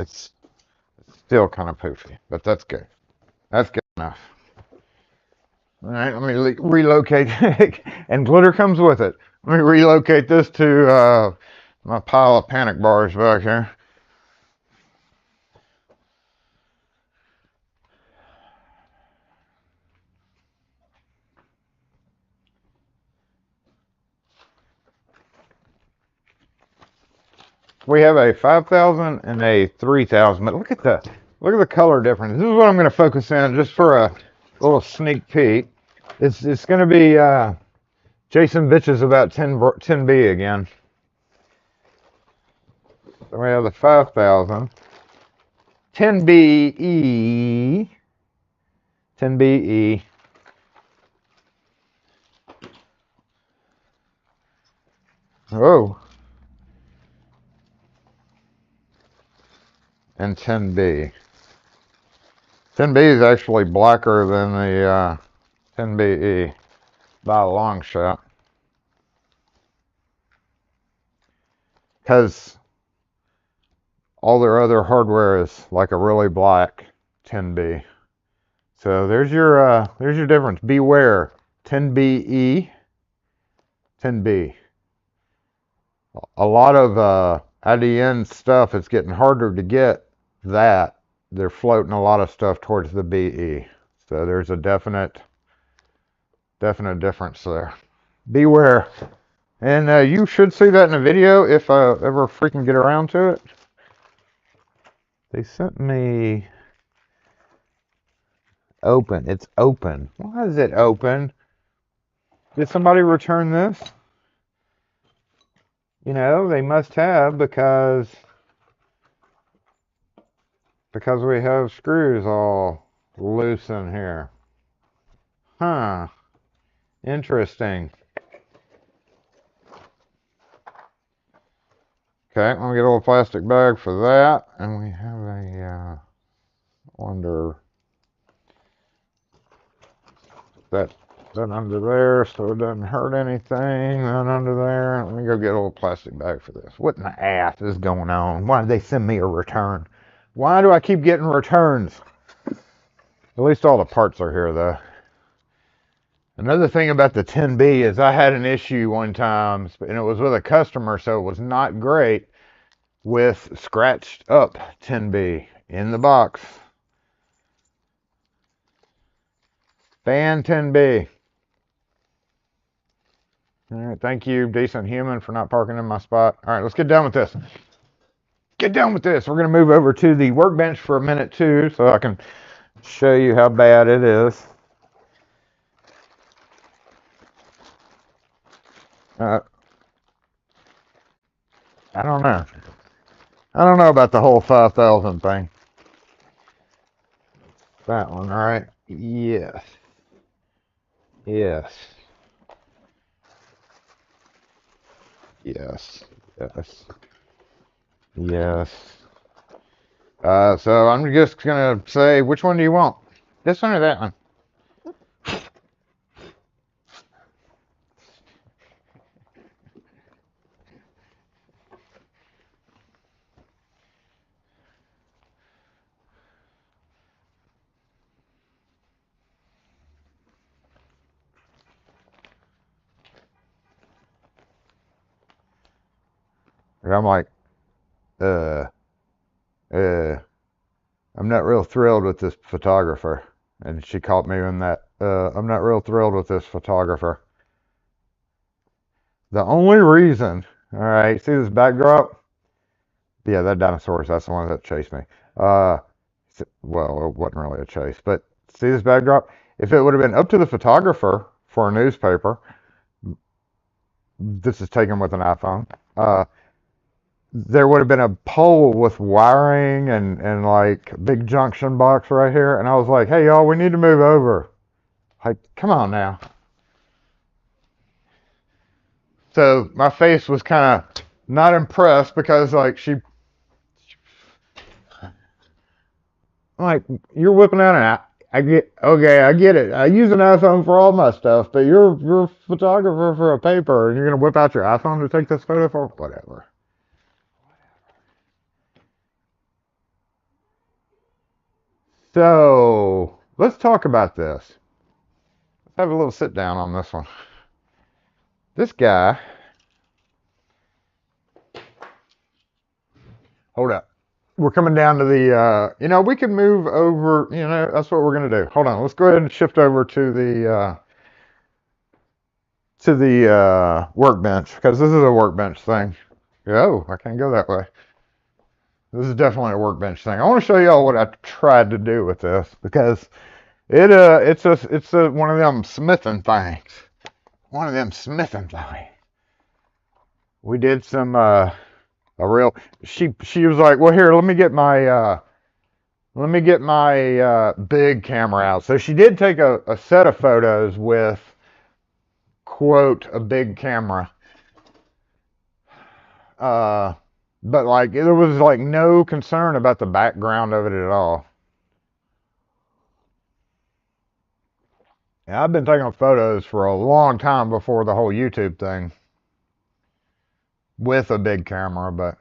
It's still kind of poofy, but that's good. That's good enough. All right, let me relocate, and glitter comes with it. Let me relocate this to my pile of panic bars back here. We have a 5,000 and a 3,000, but look at the color difference. This is what I'm going to focus in just for a little sneak peek. It's going to be Jason bitches about 10B again. So we have the 5,000, 10BE, 10BE. Oh. And 10B. 10B is actually blacker than the 10BE by a long shot. Because all their other hardware is like a really black 10B. So there's your difference. Beware. 10BE, 10B. A lot of IDN stuff, it's getting harder to get that. They're floating a lot of stuff towards the BE. So there's a definite difference there. Beware. And you should see that in a video if I ever freaking get around to it. They sent me open. It's open. Why is it open? Did somebody return this? You know, they must have, because because we have screws all loose in here. Huh. Interesting. Okay, I'm gonna get a little plastic bag for that, and we have a wonder that under there so it doesn't hurt anything. That under there. Let me go get a little plastic bag for this. What in the ass is going on? Why did they send me a return? Why do I keep getting returns? At least all the parts are here though. Another thing about the 10B is I had an issue one time, and it was with a customer, so it was not great, with scratched up 10B in the box. Fan 10B. All right, thank you, decent human, for not parking in my spot. All right, let's get done with this. Get done with this. We're going to move over to the workbench for a minute too, so I can show you how bad it is. I don't know. I don't know about the whole 5,000 thing. That one, all right? Yes. Yes. Yes. Yes. Yes. So I'm just gonna say, which one do you want? This one or that one? And I'm like, uh, uh, I'm not real thrilled with this photographer. And she caught me in that, I'm not real thrilled with this photographer. The only reason, all right, see this backdrop? Yeah, that dinosaurus, that's the one that chased me. Uh, well, it wasn't really a chase, but see this backdrop? If it would have been up to the photographer for a newspaper, this is taken with an iPhone, there would have been a pole with wiring and like big junction box right here. And I was like, hey, y'all, we need to move over. Like, come on now. So my face was kind of not impressed because like like, you're whipping out an I get okay, I get it. I use an iPhone for all my stuff, but you're a photographer for a paper, and you're gonna whip out your iPhone to take this photo for whatever. So let's talk about this. Let's have a little sit down on this one. This guy. Hold up. We're coming down to the. We can move over. That's what we're gonna do. Hold on. Let's go ahead and shift over to the workbench because this is a workbench thing. Oh, I can't go that way. This is definitely a workbench thing. I want to show y'all what I tried to do with this because it's one of them smithing things. One of them smithing things. We did some a real. She was like, well, here, let me get my big camera out. So she did take a set of photos with quote a big camera. But like there was like no concern about the background of it at all. And I've been taking photos for a long time before the whole YouTube thing with a big camera, but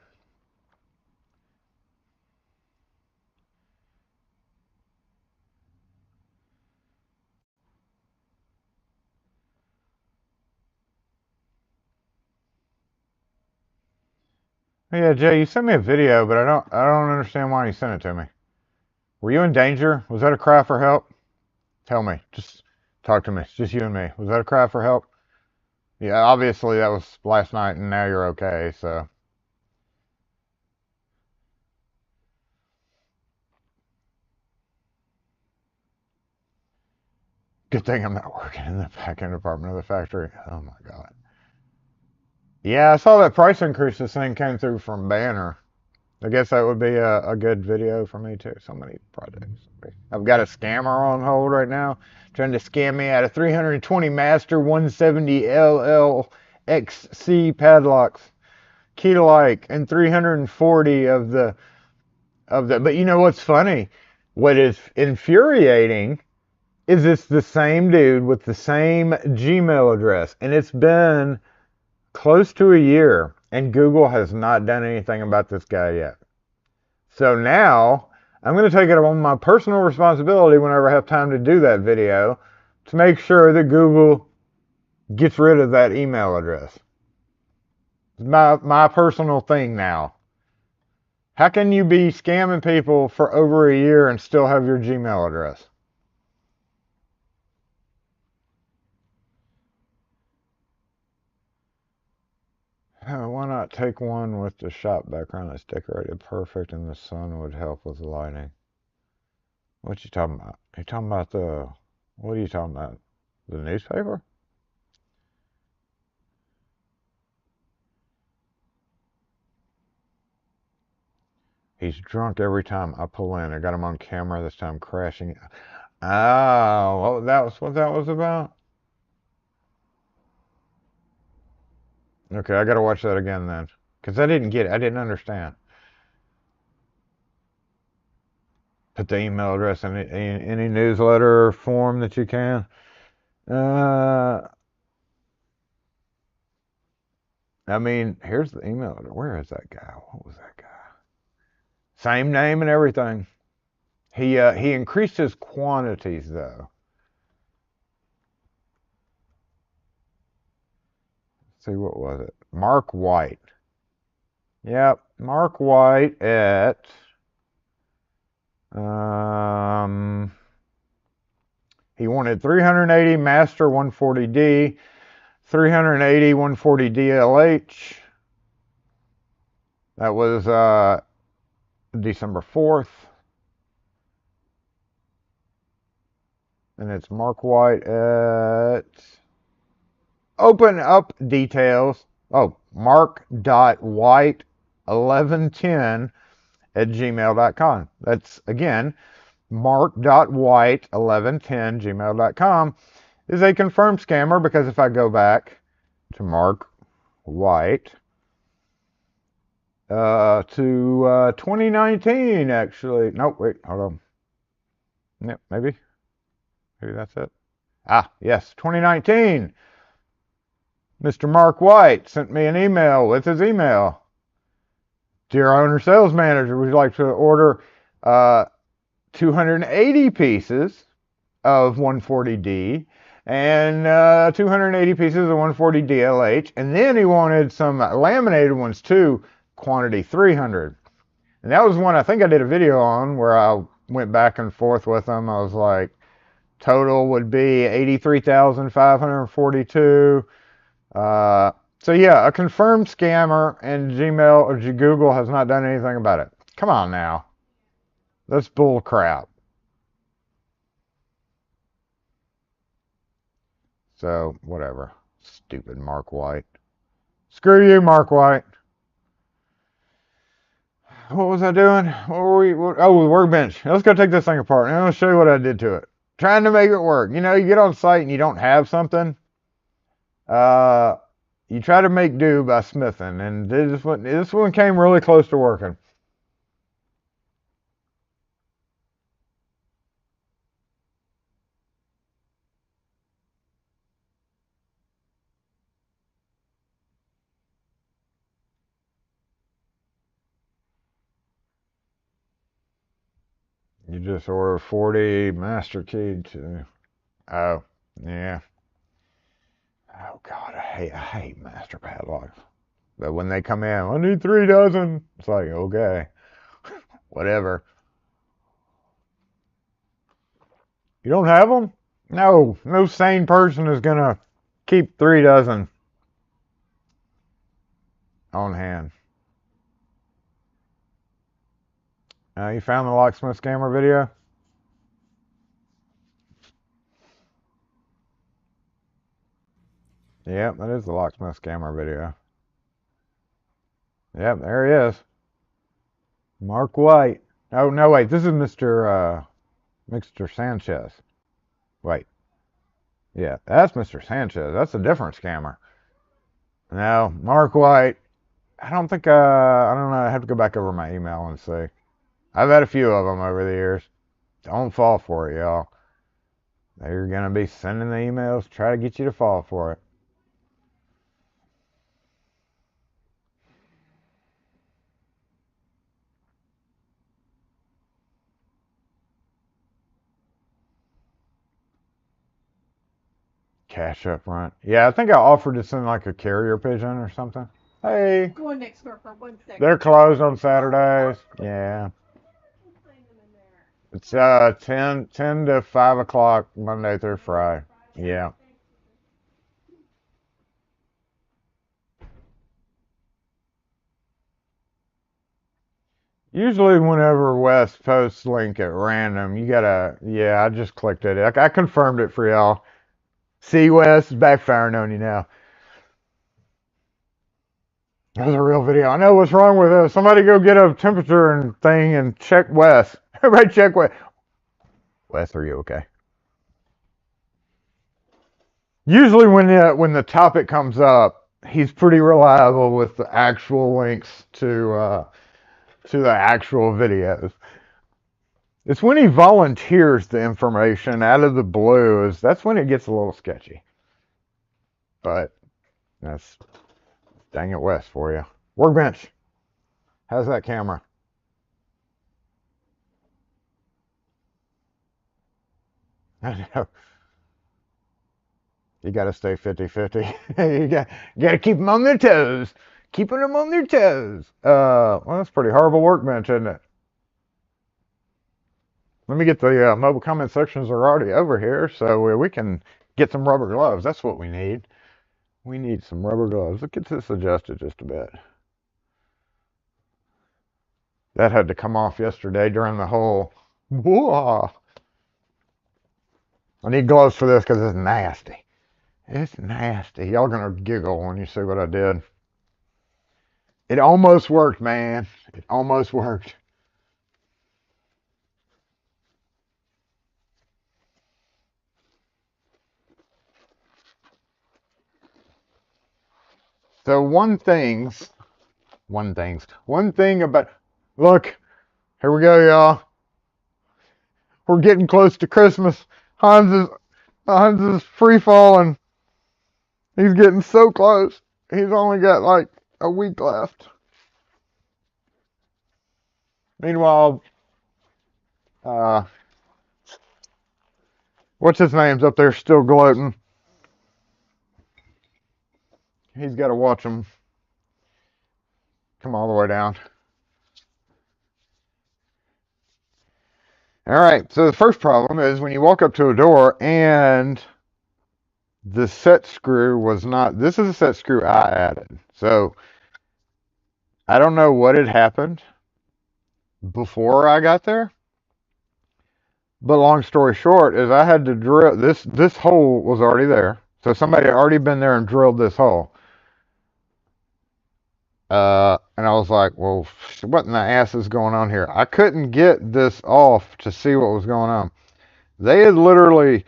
yeah, Jay, you sent me a video, but I don't understand why you sent it to me. Were you in danger? Was that a cry for help? Tell me. Just talk to me. It's just you and me. Was that a cry for help? Yeah, obviously that was last night and now you're okay, so good thing I'm not working in the back end department of the factory. Oh my God. Yeah, I saw that price increase this thing came through from Banner. I guess that would be a good video for me too. So many projects. I've got a scammer on hold right now, trying to scam me out of 320 master 170 LLXC padlocks, key to like, and 340 of the. But you know what's funny? What is infuriating is it's the same dude with the same Gmail address, and it's been close to a year, and Google has not done anything about this guy yet. So now I'm going to take it on my personal responsibility whenever I have time to do that video to make sure that Google gets rid of that email address. It's my personal thing now. How can you be scamming people for over a year and still have your Gmail address? Why not take one with the shop background that's decorated perfect and the sun would help with the lighting? What you talking about? You talking about what are you talking about? The newspaper? He's drunk every time I pull in. I got him on camera this time crashing. Oh, what that was about? Okay, I gotta watch that again then. Because I didn't get it. I didn't understand. Put the email address in any newsletter form that you can. I mean, here's the email. Where is that guy? What was that guy? Same name and everything. He increased his quantities though. Let's see, what was it? Mark White. Yep, Mark White at he wanted 380 Master 140D, 380 140 DLH. That was December 4th. And it's Mark White at open up details. Oh, mark.white1110 at gmail.com. That's again, mark.white1110 gmail.com is a confirmed scammer because if I go back to Mark White to 2019 actually. Nope, wait, hold on. Yep, maybe that's it. Yes, 2019. Mr. Mark White sent me an email with his email. Dear owner sales manager, would you like to order 280 pieces of 140D and 280 pieces of 140 DLH, and then he wanted some laminated ones too, quantity 300. And that was one I think I did a video on where I went back and forth with him. I was like, total would be 83,542. So yeah, a confirmed scammer, and Gmail or Google has not done anything about it. Come on now. That's bull crap. So, whatever. Stupid Mark White. Screw you, Mark White. What was I doing? Oh, the workbench. Let's go take this thing apart and I'll show you what I did to it. Trying to make it work. You know, you get on site and you don't have something. You try to make do by smithing, and this one came really close to working. You just order 40 master key to. Oh, yeah. Oh God, I hate master padlocks. But when they come in, I need 3 dozen. It's like, okay, whatever. You don't have them? No sane person is gonna keep 3 dozen on hand. You found the Locksmith scammer video? Yep, that is the Locksmith scammer video. Yep, there he is. Mark White. Oh, no, wait. This is Mr. Sanchez. Wait. Yeah, that's Mr. Sanchez. That's a different scammer. No, Mark White. I don't know. I have to go back over my email and see. I've had a few of them over the years. Don't fall for it, y'all. They're going to be sending the emails, try to get you to fall for it. Cash up front. Yeah, I think I offered to send like a carrier pigeon or something. Hey. Go in next door for 1 second. They're closed on Saturdays. Yeah. It's 10 to 5 o'clock Monday through Friday. Yeah. Usually whenever Wes posts link at random, you gotta, yeah, I just clicked it. I confirmed it for y'all. See, Wes is backfiring on you now. That was a real video. I know what's wrong with it. Somebody go get a temperature and thing and check Wes. Everybody check Wes. Wes, are you okay? Usually when the topic comes up, he's pretty reliable with the actual links to the actual videos. It's when he volunteers the information out of the blue that's when it gets a little sketchy. But that's dang it, Wes, for you. Workbench. How's that camera? I know. You got to stay 50-50. you got to keep them on their toes. Keeping them on their toes. Well, that's pretty horrible workbench, isn't it? Let me get the mobile comment sections are already over here, so we can get some rubber gloves. That's what we need. We need some rubber gloves. Let's get this adjusted just a bit. That had to come off yesterday during the whole. Whoa. I need gloves for this because it's nasty. It's nasty. Y'all gonna giggle when you see what I did. It almost worked, man. It almost worked. So one thing about, look, here we go, y'all. We're getting close to Christmas. Hans is free falling. He's getting so close. He's only got like a week left. Meanwhile, what's his name's up there still gloating. He's got to watch him come all the way down. All right, so the first problem is when you walk up to a door and the set screw was not, this is a set screw I added. So I don't know what had happened before I got there. But long story short is I had to drill, this hole was already there. So somebody had already been there and drilled this hole. And I was like, well, what in the ass is going on here? I couldn't get this off to see what was going on. They had literally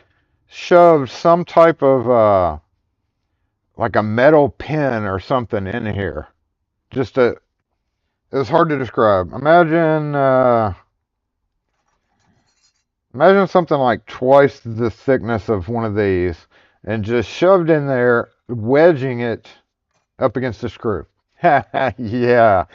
shoved some type of, like a metal pin or something in here. It was hard to describe. Imagine something like twice the thickness of one of these and just shoved in there, wedging it up against the screw. Yeah.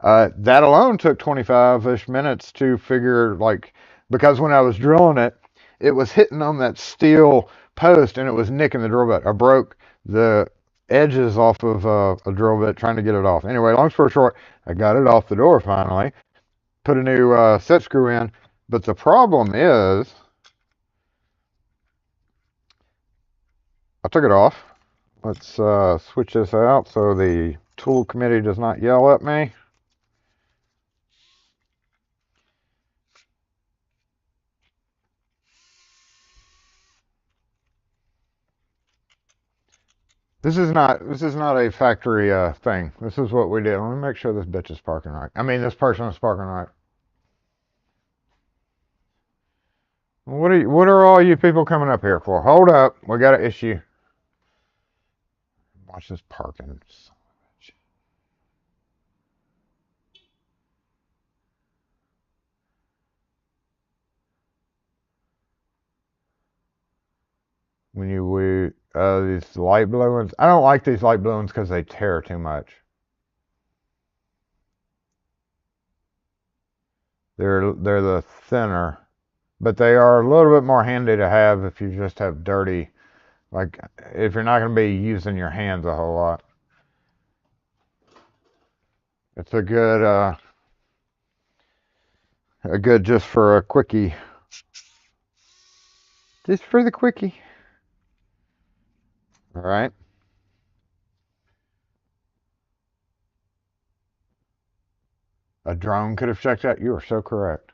That alone took 25-ish minutes to figure, like, because when I was drilling it, it was hitting on that steel post and it was nicking the drill bit. I broke the edges off of a drill bit trying to get it off. Anyway, long story short, I got it off the door finally, put a new set screw in, but the problem is, I took it off. Let's switch this out so the tool committee does not yell at me. This is not a factory thing. This is what we did. Let me make sure this bitch is parking right. I mean, this person is parking right. What are all you people coming up here for? Hold up. We got an issue. Watch this parking. These light blue ones. I don't like these light blue ones because they tear too much. They're the thinner, but they are a little bit more handy to have if you just have dirty, like if you're not going to be using your hands a whole lot. It's a good just for a quickie. Just for the quickie. All right. A drone could have checked out. You are so correct.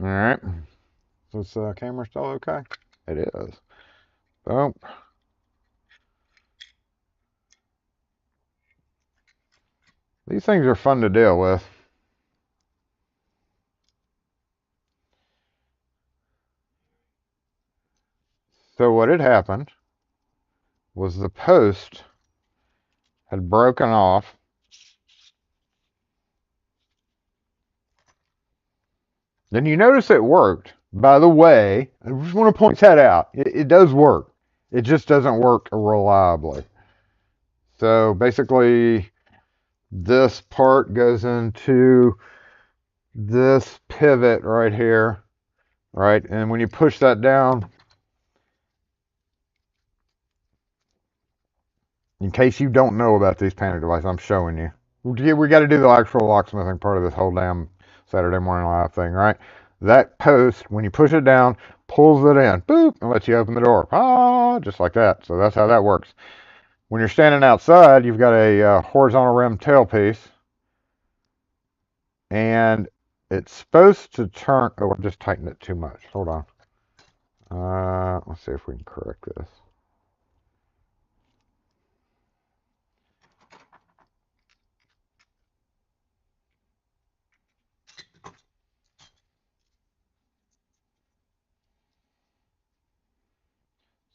All right. Is this camera still okay? It is. Boom. These things are fun to deal with. So what had happened was the post had broken off. Then you notice it worked. By the way, I just want to point that out. It does work. It just doesn't work reliably. So basically, this part goes into this pivot right here, right? And when you push that down, in case you don't know about these panic devices, I'm showing you. We got to do the actual locksmithing part of this whole damn Saturday morning live thing, right? That post, when you push it down, pulls it in, boop, and lets you open the door. Ah, just like that. So that's how that works. When you're standing outside, you've got a horizontal rim tailpiece, and it's supposed to turn. Oh, I just tightened it too much. Hold on. Let's see if we can correct this.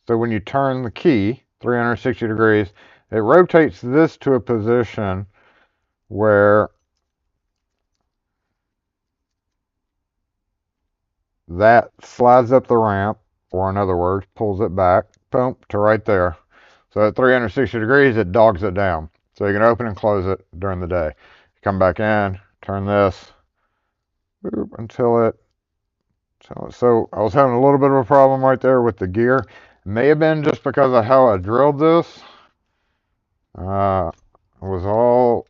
So when you turn the key 360 degrees, it rotates this to a position where that slides up the ramp, or in other words, pulls it back, boom, to right there. So at 360 degrees, it dogs it down. So you can open and close it during the day. Come back in, turn this, boop, until it. So I was having a little bit of a problem right there with the gear. It may have been just because of how I drilled this. It was all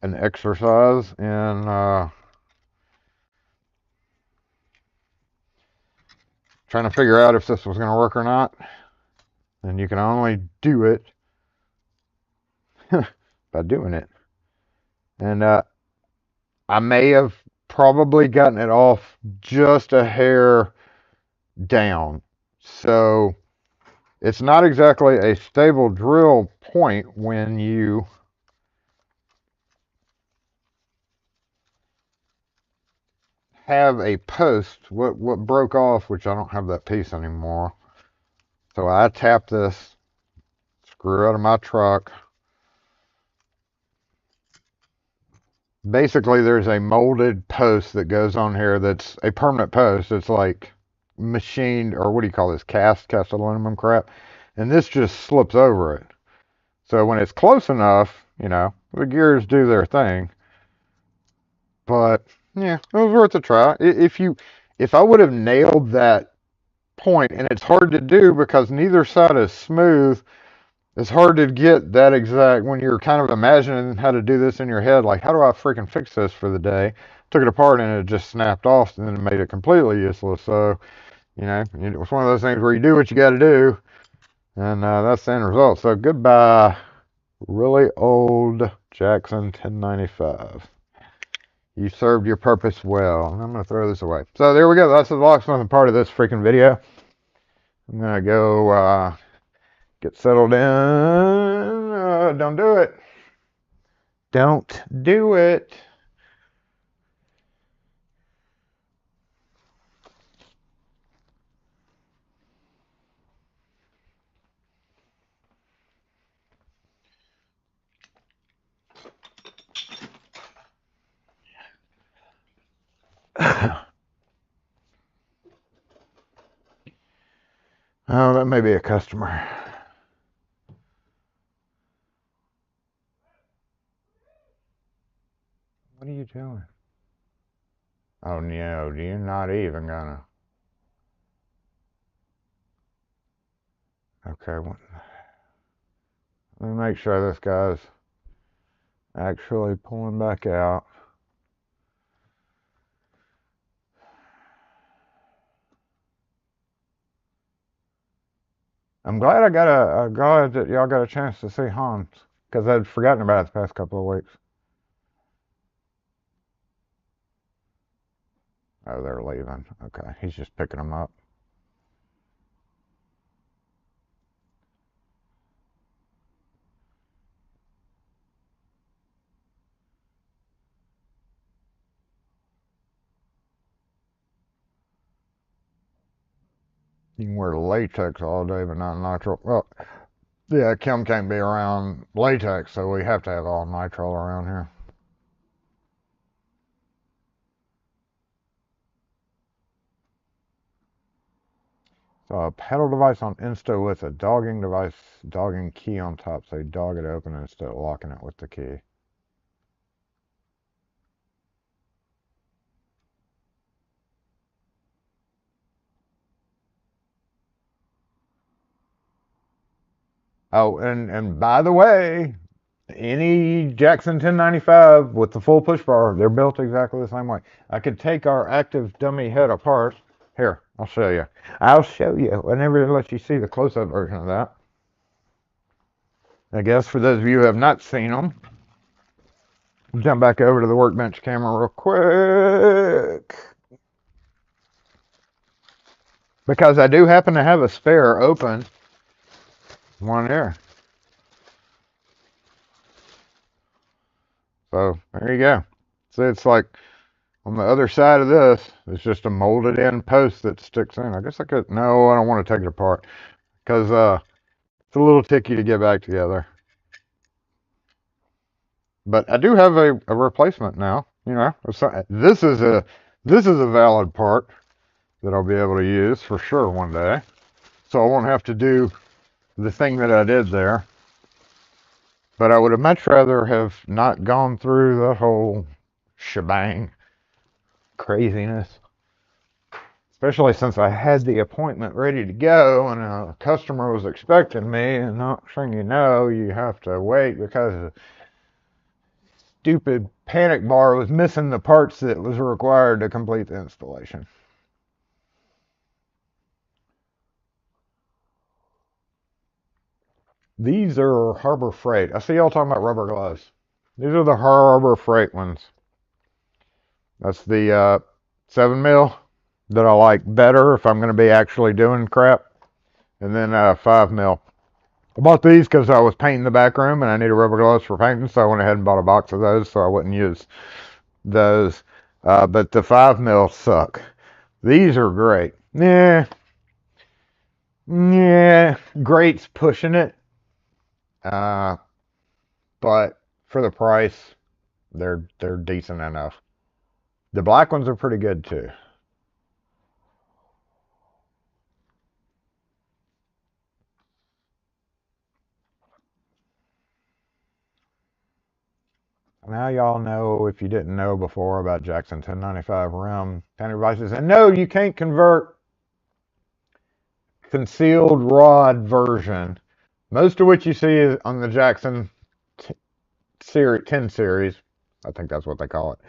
an exercise in trying to figure out if this was going to work or not. And you can only do it by doing it. And I may have probably gotten it off just a hair down. So it's not exactly a stable drill point when you have a post. What broke off, which I don't have that piece anymore. So I tapped this screw out of my truck. Basically, there's a molded post that goes on here that's a permanent post. It's like machined, or what do you call this, cast aluminum crap. And this just slips over it. So when it's close enough, the gears do their thing. But yeah, it was worth a try. If I would have nailed that point, and it's hard to do because neither side is smooth. It's hard to get that exact when you're kind of imagining how to do this in your head. Like, how do I freaking fix this for the day? Took it apart and it just snapped off, and then it made it completely useless. So, it was one of those things where you do what you got to do, and that's the end result. So, goodbye, really old Jackson 1095. You served your purpose well. I'm going to throw this away. So, there we go. That's the locksmith part of this freaking video. I'm gonna go get settled in. Don't do it. Don't do it. Oh, that may be a customer. What are you doing? Oh no, you're not even gonna. Okay, let me make sure this guy's actually pulling back out. I'm glad glad that y'all got a chance to see Hans, because I'd forgotten about it the past couple of weeks. Oh, they're leaving. Okay, he's just picking them up. You can wear latex all day, but not nitrile. Well, yeah, Kim can't be around latex, so we have to have all nitrile around here. So a pedal device on Insta with a dogging device, dogging key on top, so you dog it open instead of locking it with the key. Oh, and by the way, any Jackson 1095 with the full push bar, they're built exactly the same way. I could take our active dummy head apart. Here, I'll show you. I'll show you whenever I let you see the close-up version of that. I guess for those of you who have not seen them, jump back over to the workbench camera real quick. Because I do happen to have a spare open one there. So there you go. So it's like on the other side of this, it's just a molded in post that sticks in. I guess I could, no, I don't want to take it apart because it's a little tricky to get back together. But I do have a replacement now. You know, this is a valid part that I'll be able to use for sure one day. So I won't have to do the thing that I did there. But I would have much rather have not gone through the whole shebang craziness. Especially since I had the appointment ready to go and a customer was expecting me, and not thing you know, you have to wait because the stupid panic bar was missing the parts that was required to complete the installation. These are Harbor Freight. I see y'all talking about rubber gloves. These are the Harbor Freight ones. That's the 7 mil that I like better if I'm going to be actually doing crap. And then 5 mil. I bought these because I was painting the back room and I needed rubber gloves for painting, so I went ahead and bought a box of those so I wouldn't use those. But the 5 mil suck. These are great. Yeah, great's pushing it. But for the price, they're decent enough. The black ones are pretty good too. Now y'all know, if you didn't know before, about Jackson 1095 rim counter devices. And no, you can't convert concealed rod version. Most of what you see is on the Jackson 10 series, I think that's what they call it,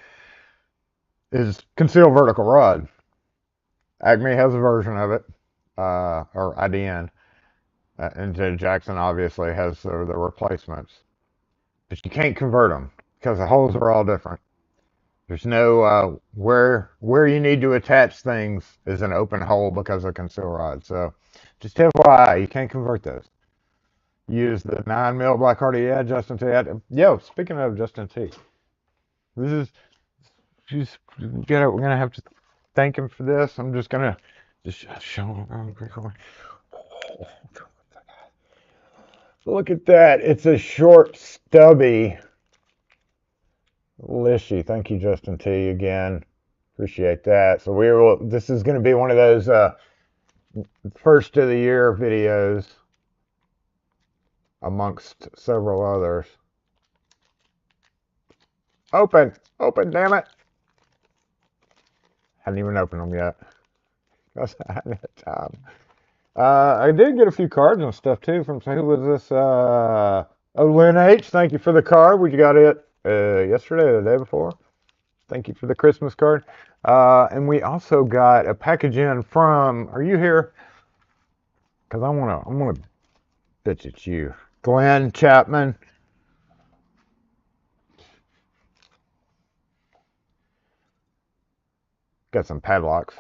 is concealed vertical rod. Acme has a version of it, or IDN. And Jackson obviously has the replacements. But you can't convert them because the holes are all different. There's no where you need to attach things is an open hole because of conceal rod. So Just FYI, you can't convert those. Use the 9mm Black Hardy. Yeah, Justin T. Yo, speaking of Justin T, this is just we're gonna have to thank him for this. I'm just gonna show him real quickly. Look at that. It's a short, stubby Lishy. Thank you, Justin T. again. Appreciate that. So this is going to be one of those first of the year videos amongst several others. Open, damn it. Hadn't even opened them yet. Because I hadn't had time. I did get a few cards and stuff too from, who was this? Lynn H. Thank you for the card. We got it yesterday or the day before. Thank you for the Christmas card. And we also got a package in from, are you here? Because I'm gonna bitch at you. Glenn Chapman. Got some padlocks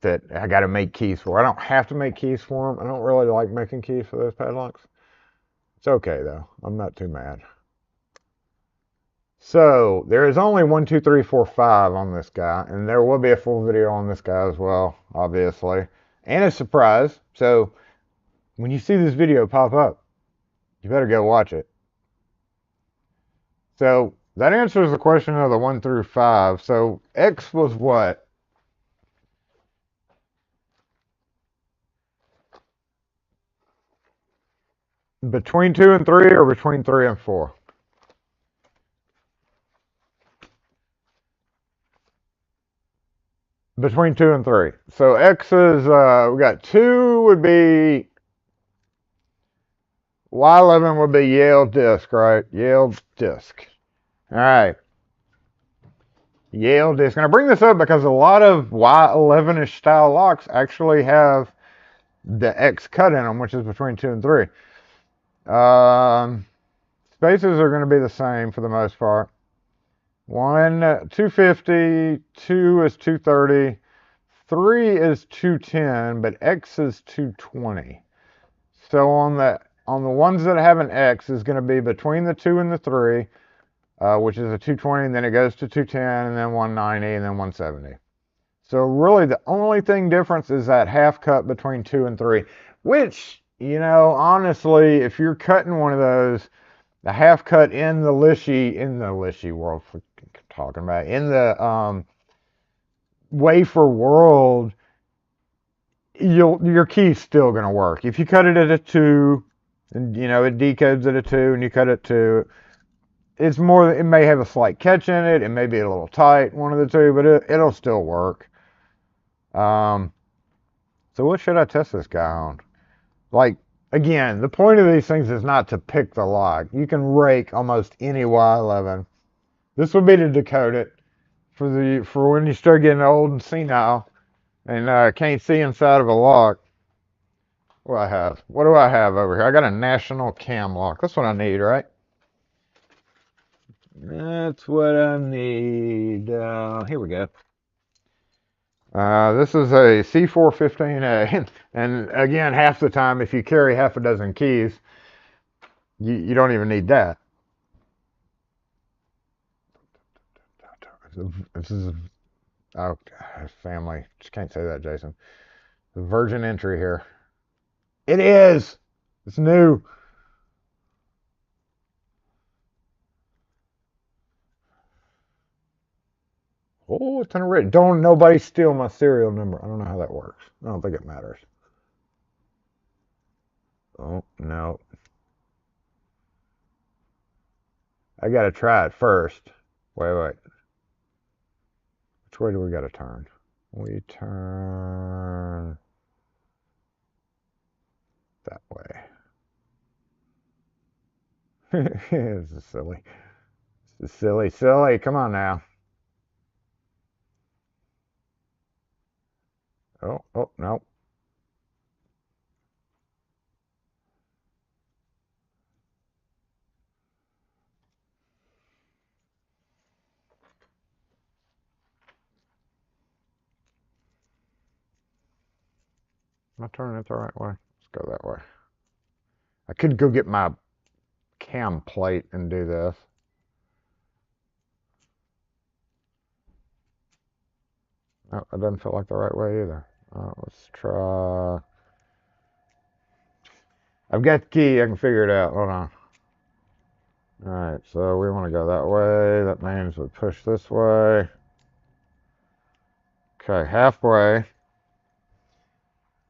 that I got to make keys for. I don't have to make keys for them. I don't really like making keys for those padlocks. It's okay though. I'm not too mad. So there is only 1, 2, 3, 4, 5 on this guy, and there will be a full video on this guy as well, obviously, and a surprise. So when you see this video pop up, you better go watch it. So that answers the question of the 1 through 5. So X was what? Between 2 and 3 or between 3 and 4? Between 2 and 3. So X is, we got 2 would be, Y11 would be Yale disc, right? Yale disc. All right. Yale disc. And I bring this up because a lot of Y11-ish style locks actually have the X cut in them, which is between 2 and 3. Spaces are going to be the same for the most part. 250, 2 is 230, 3 is 210, but X is 220. So on the ones that have an X is going to be between the 2 and the 3, which is a 220, and then it goes to 210, and then 190, and then 170. So really the only thing difference is that half cut between 2 and 3, which, honestly, if you're cutting one of those, the half cut in the Lishy world, talking about, in the wafer world, your key's still going to work. If you cut it at a 2, and it decodes at a 2, and you cut it to, it may have a slight catch in it, it may be a little tight, one of the two, but it'll still work. So what should I test this guy on? Like, again, the point of these things is not to pick the lock. You can rake almost any Y11. This would be to decode it for when you start getting old and senile and can't see inside of a lock. What do I have? What do I have over here? I got a national cam lock. That's what I need, right? That's what I need. Here we go. This is a C415A, and again, half the time, if you carry half a dozen keys, you don't even need that. This is, oh, family. Just can't say that, Jason. The virgin entry here. It is. It's new. Oh, it's unwritten. Don't nobody steal my serial number. I don't know how that works. I don't think it matters. Oh, no. I gotta try it first. Wait. Which way do we gotta turn? We turn that way. This is silly. This is silly. Come on now. Oh, no. Am I turning it the right way? Let's go that way. I could go get my cam plate and do this. No, it doesn't feel like the right way either. Let's try. I've got the key. I can figure it out. Hold on. Alright, so we want to go that way. That means we push this way. Okay, halfway.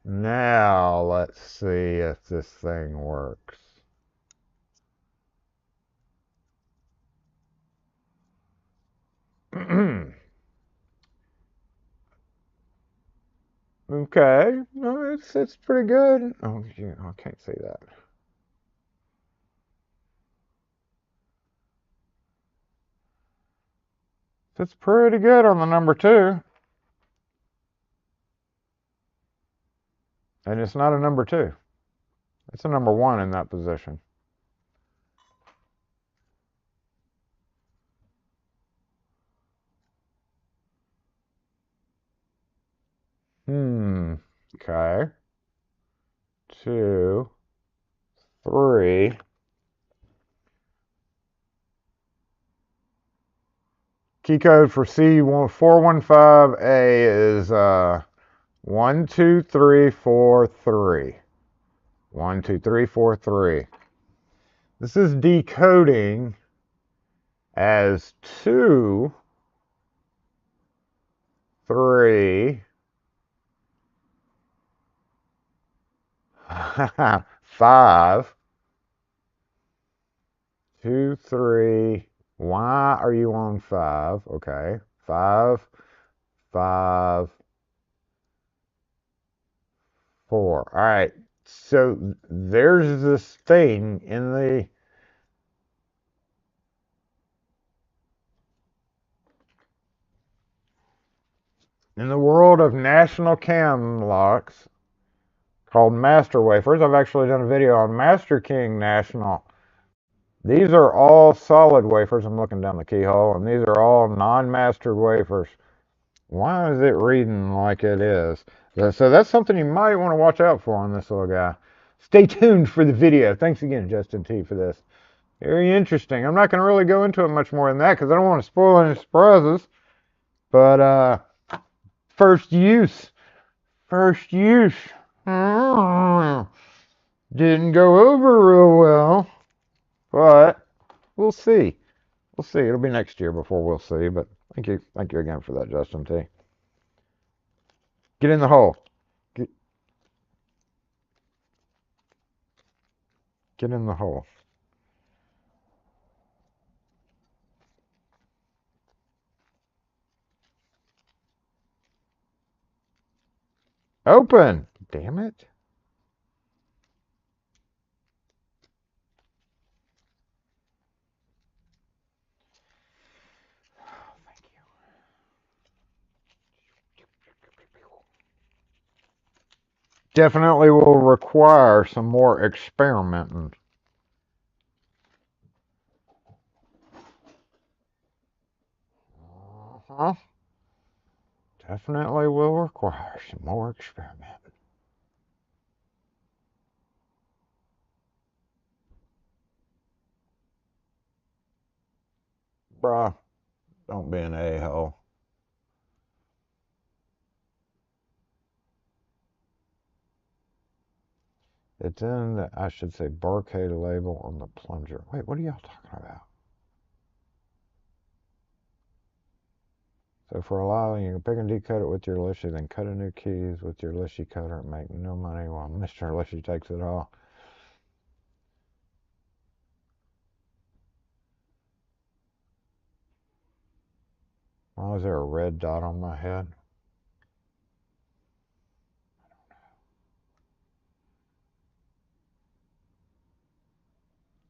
Now let's see if this thing works. Okay, no, it's pretty good. Oh, yeah, I can't see that. It's pretty good on the number 2. And it's not a number 2. It's a number 1 in that position. Okay. 2, 3. Key code for C415A is 12343. 12343. This is decoding as 2, 3, 5, 2, 3. Why are you on 5? Okay. 5, 5, 4. All right. So there's this thing in the world of national cam locks called master wafers. I've actually done a video on Master King National. These are all solid wafers. I'm looking down the keyhole, and these are all non-mastered wafers. Why is it reading like it is? So that's something you might want to watch out for on this little guy. Stay tuned for the video. Thanks again, Justin T, for this. Very interesting. I'm not going to really go into it much more than that because I don't want to spoil any surprises. But first use. First use. Didn't go over real well. But we'll see. We'll see. It'll be next year before we'll see. But thank you again for that, Justin T. Get in the hole. Get in the hole. Open. Damn it. Definitely will require some more experimenting. Definitely will require some more experimenting. Bruh, don't be an a-hole. It's in the, I should say, barcode label on the plunger. Wait, what are y'all talking about? So for a while, you can pick and decode it with your Lishy, then cut a new keys with your Lishy cutter and make no money while Mr. Lishy takes it all. Why is there a red dot on my head?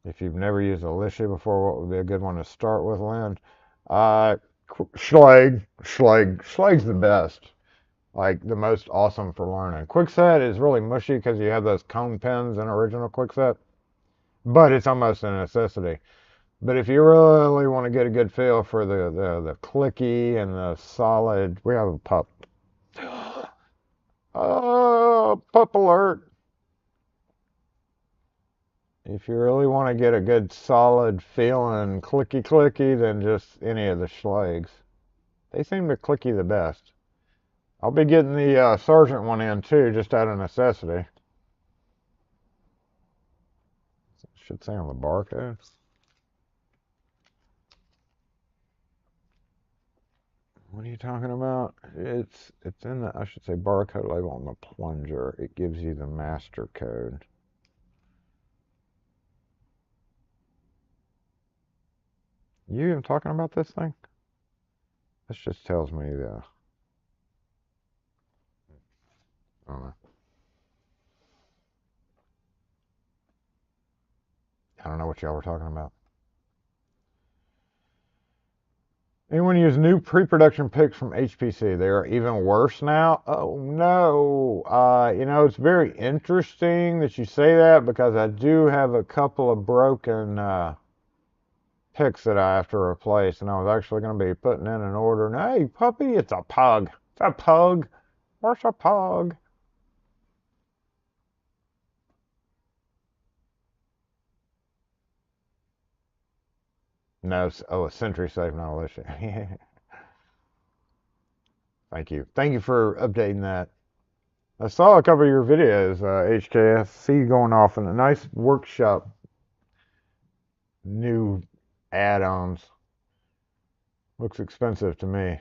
If you've never used a Lishy before, what would be a good one to start with, Lynn? Schlag. Schlag's the best. Like, the most awesome for learning. Quickset is really mushy because you have those cone pins in original Quickset. But it's almost a necessity. But if you really want to get a good feel for the clicky and the solid, we have a pup. Pup alert. If you really want to get a good solid feeling clicky clicky, then just any of the Schlags. They seem to clicky the best. I'll be getting the Sergeant one in too, just out of necessity. Should say on the barcode. What are you talking about? It's in the, I should say, barcode label on the plunger. It gives you the master code. You even talking about this thing? This just tells me the, I don't know. I don't know what y'all were talking about. Anyone use new pre-production pics from HPC? They are even worse now? Oh no. It's very interesting that you say that because I do have a couple of broken pics that I have to replace, and I was actually going to be putting in an order. And, hey, puppy, it's a pug. It's a pug. Where's a pug? No, a Sentry Safe, not a issue. Thank you. Thank you for updating that. I saw a couple of your videos, HKS. See you going off in a nice workshop. New add-ons. Looks expensive to me.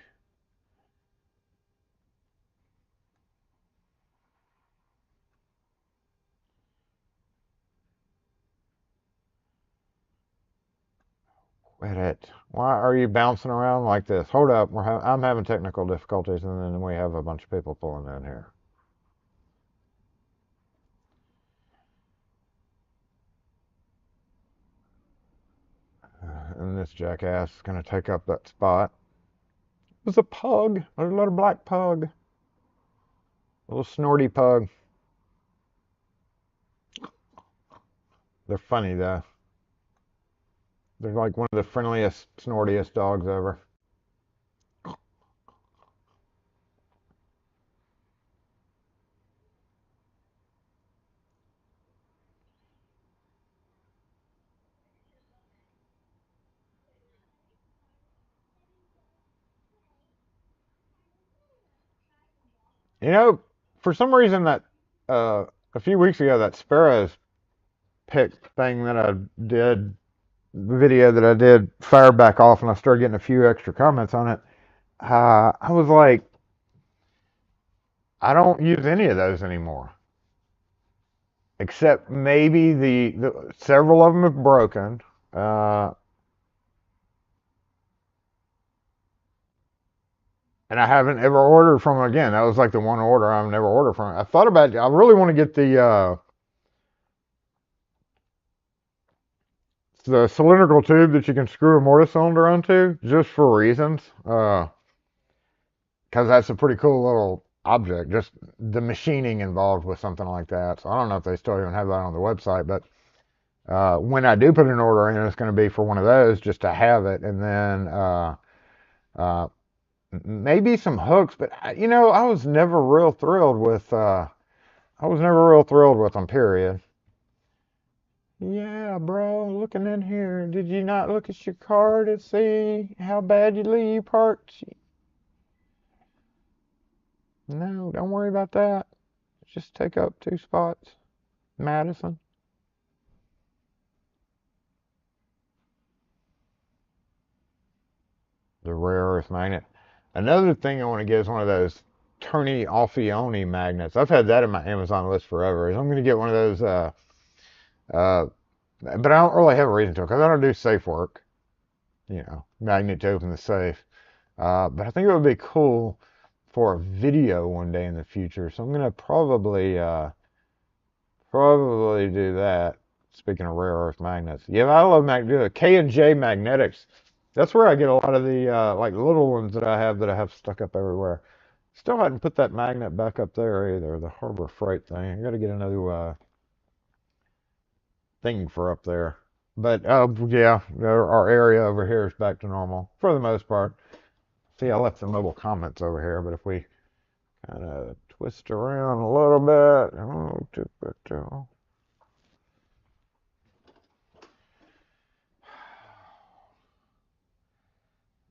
Quit it. Why are you bouncing around like this? Hold up. I'm having technical difficulties, and then we have a bunch of people pulling in here. And this jackass is going to take up that spot. There's a pug. There's a little black pug. A little snorty pug. They're funny, though. They're like one of the friendliest, snortiest dogs ever. You know, for some reason that a few weeks ago that sparrows pick thing that I did, video that I did, fired back off, and I started getting a few extra comments on it. I was like, I don't use any of those anymore, except maybe the several of them have broken. Uh, and I haven't ever ordered from them again. That was like the one order I've never ordered from. I thought about it. I really want to get the cylindrical tube that you can screw a mortise cylinder onto, just for reasons. Because that's a pretty cool little object. Just the machining involved with something like that. So I don't know if they still even have that on the website, but when I do put an order in, it's going to be for one of those just to have it, and then uh, maybe some hooks. But I was never real thrilled with. I was never real thrilled with them. Period. Yeah, bro, looking in here. Did you not look at your car to see how badly you parked? No, don't worry about that. Just take up 2 spots. Madison. The rare earth magnet. Another thing I want to get is one of those Tony Alfioni magnets. I've had that in my Amazon list forever. I'm going to get one of those, uh, but I don't really have a reason to because I don't do safe work. Magnet to open the safe. But I think it would be cool for a video one day in the future. So I'm going to probably do that. Speaking of rare earth magnets. Yeah, I love K&J Magnetics. That's where I get a lot of the like little ones that I have stuck up everywhere. Still hadn't put that magnet back up there either, the Harbor Freight thing. I got to get another thing for up there. But yeah, our area over here is back to normal for the most part. See, I left some mobile comments over here, but if we kind of twist around a little bit. Oh, tip it down.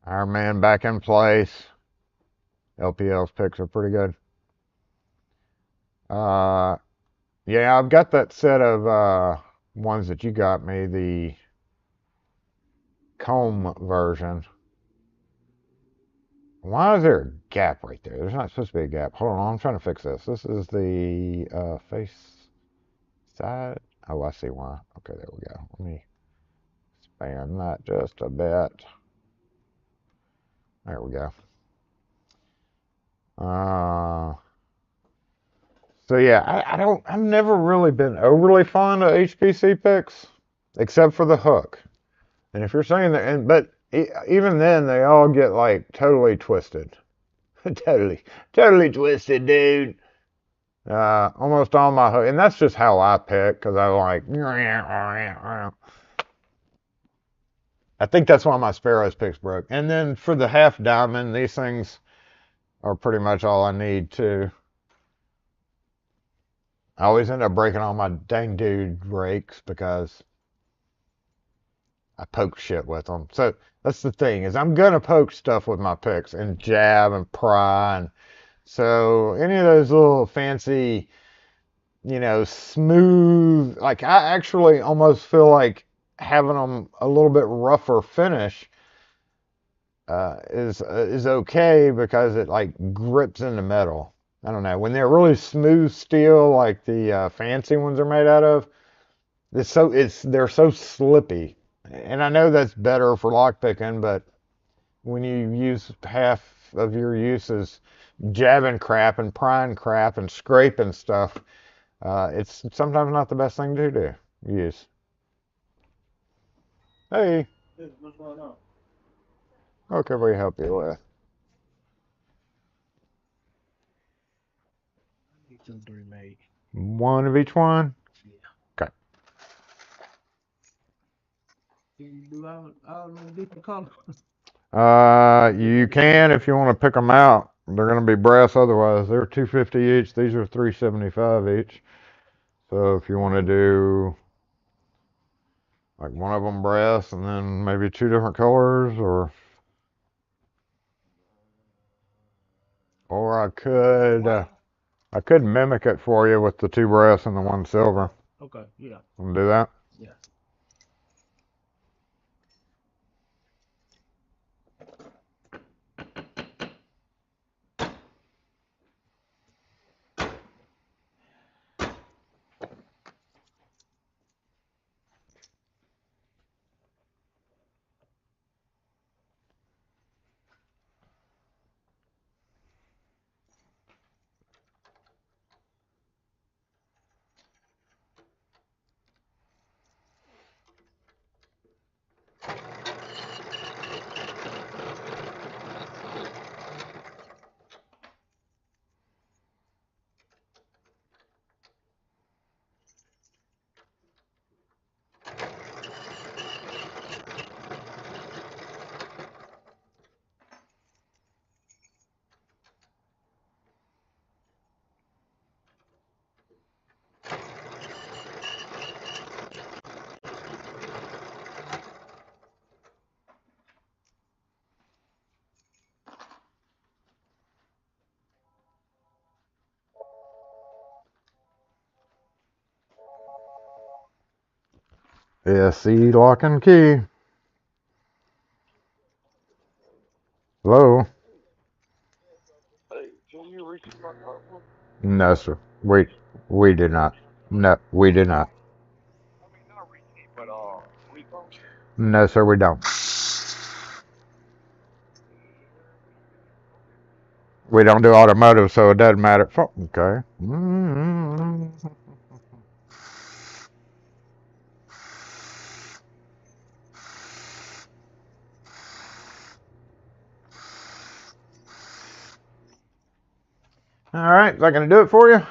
Iron Man back in place. LPL's picks are pretty good. Yeah, I've got that set of ones that you got me, the comb version. Why is there a gap right there? There's not supposed to be a gap. Hold on, I'm trying to fix this. This is the face side. Oh, I see why. Okay, there we go. Let me expand that just a bit. There we go. So yeah, I've never really been overly fond of HPC picks, except for the hook. And if you're saying that, but even then, they all get like totally twisted. totally twisted, dude. Almost all my hook, and that's just how I pick, because I like. I think that's why my Sparrows picks broke. And then for the half diamond, these things are pretty much all I need to. I always end up breaking all my dang dude rakes because I poke shit with them. So that's the thing, is I'm gonna poke stuff with my picks and jab and pry, and so any of those little fancy, smooth, like I actually almost feel like having them a little bit rougher finish is okay, because it like grips into metal. I don't know, when they're really smooth steel like the fancy ones are made out of, they're so slippy. And I know that's better for lockpicking, but when you use half of your uses jabbing crap and prying crap and scraping stuff, it's sometimes not the best thing to use. Hey. What's going on? What can we help you with? I need some 3 made. One of each one? Yeah. Okay. Can you do all them different colors? You can if you want to pick them out. They're going to be brass otherwise. They're $250 each. These are $375 each. So if you want to do like one of them brass and then maybe 2 different colors, or I could mimic it for you with the 2 brass and the 1 silver. Okay, yeah. Want to do that? Yeah. SE lock and key. Hello? Hey, can you reach my phone? No, sir. We do not. No, we do not. I mean, not reach, but repo. No, sir, we don't. We don't do automotive, so it doesn't matter. Okay. All right, is that going to do it for you?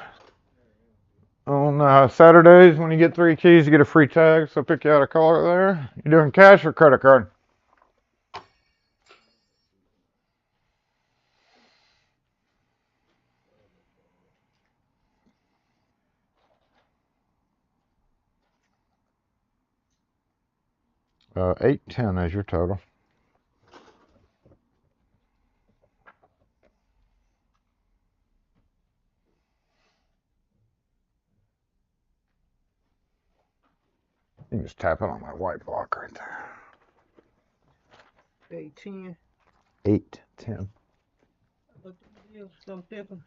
On Saturdays, when you get 3 keys, you get a free tag, so pick you out a color there. You doing cash or credit card? 810 is your total. You can just tap it on that white block right there. 810. 810. Look at the deal, so different.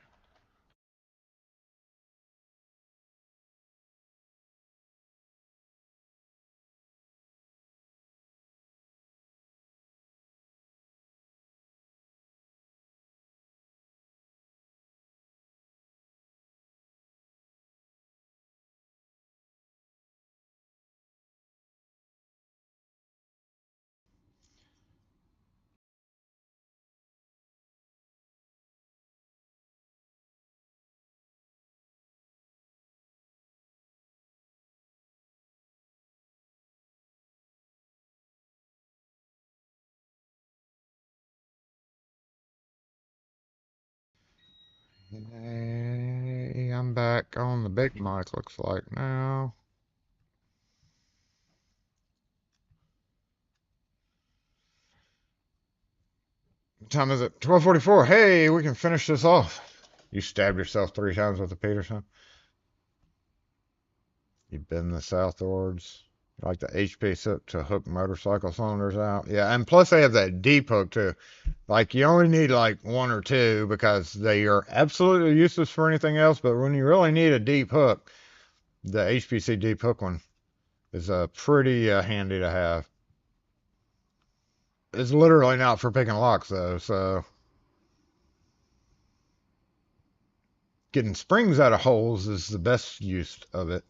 Hey, I'm back on the big mic, looks like now. What time is it? 12:44. Hey, we can finish this off. You stabbed yourself 3 times with a Peterson. You bend the southwards. Like the HP to hook motorcycle cylinders out. Yeah, and plus they have that deep hook too. Like you only need like 1 or 2 because they are absolutely useless for anything else. But when you really need a deep hook, the HPC deep hook one is pretty handy to have. It's literally not for picking locks though, so getting springs out of holes is the best use of it.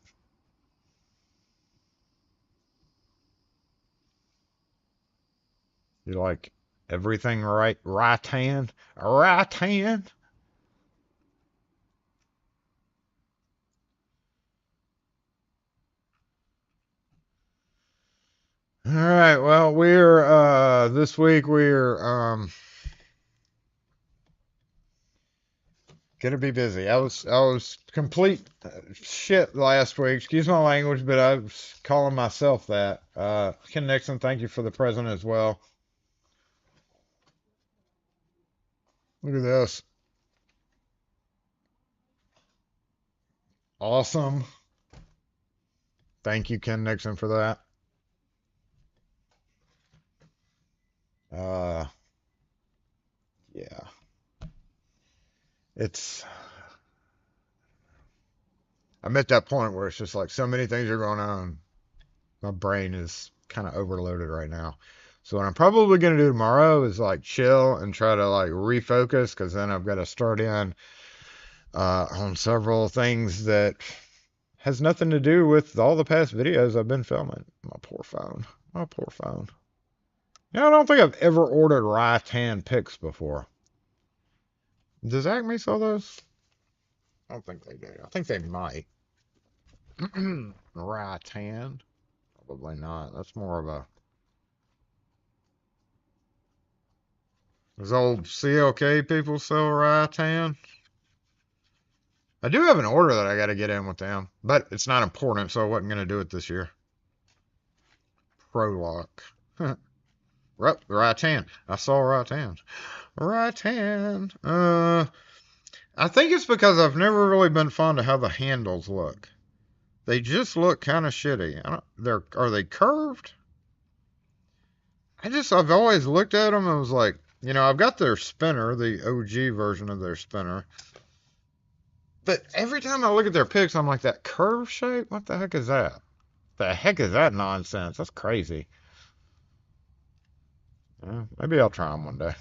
You like everything right hand, right hand. All right. Well, we're this week we're gonna be busy. I was complete shit last week. Excuse my language, but I was calling myself that. Ken Nixon, thank you for the present as well. Look at this. Awesome. Thank you, Ken Nixon, for that. Uh, yeah. It's I'm at that point where it's just like so many things are going on. My brain is kind of overloaded right now. So what I'm probably gonna do tomorrow is like chill and try to like refocus because then I've got to start in on several things that has nothing to do with all the past videos I've been filming. My poor phone. My poor phone. Yeah, I don't think I've ever ordered right-hand picks before. Does Acme sell those? I don't think they do. I think they might. Right hand? Probably not. That's more of a. Those old CLK people sell right hand. I do have an order that I got to get in with them, but it's not important, so I wasn't going to do it this year. Pro lock. Right hand. I saw right hand. Right hand. I think it's because I've never really been fond of how the handles look. They just look kind of shitty. Are they curved? I've always looked at them and was like, I've got their spinner, the OG version of their spinner. But every time I look at their pics, I'm like, that curve shape? What the heck is that? The heck is that nonsense? That's crazy. Maybe I'll try them one day.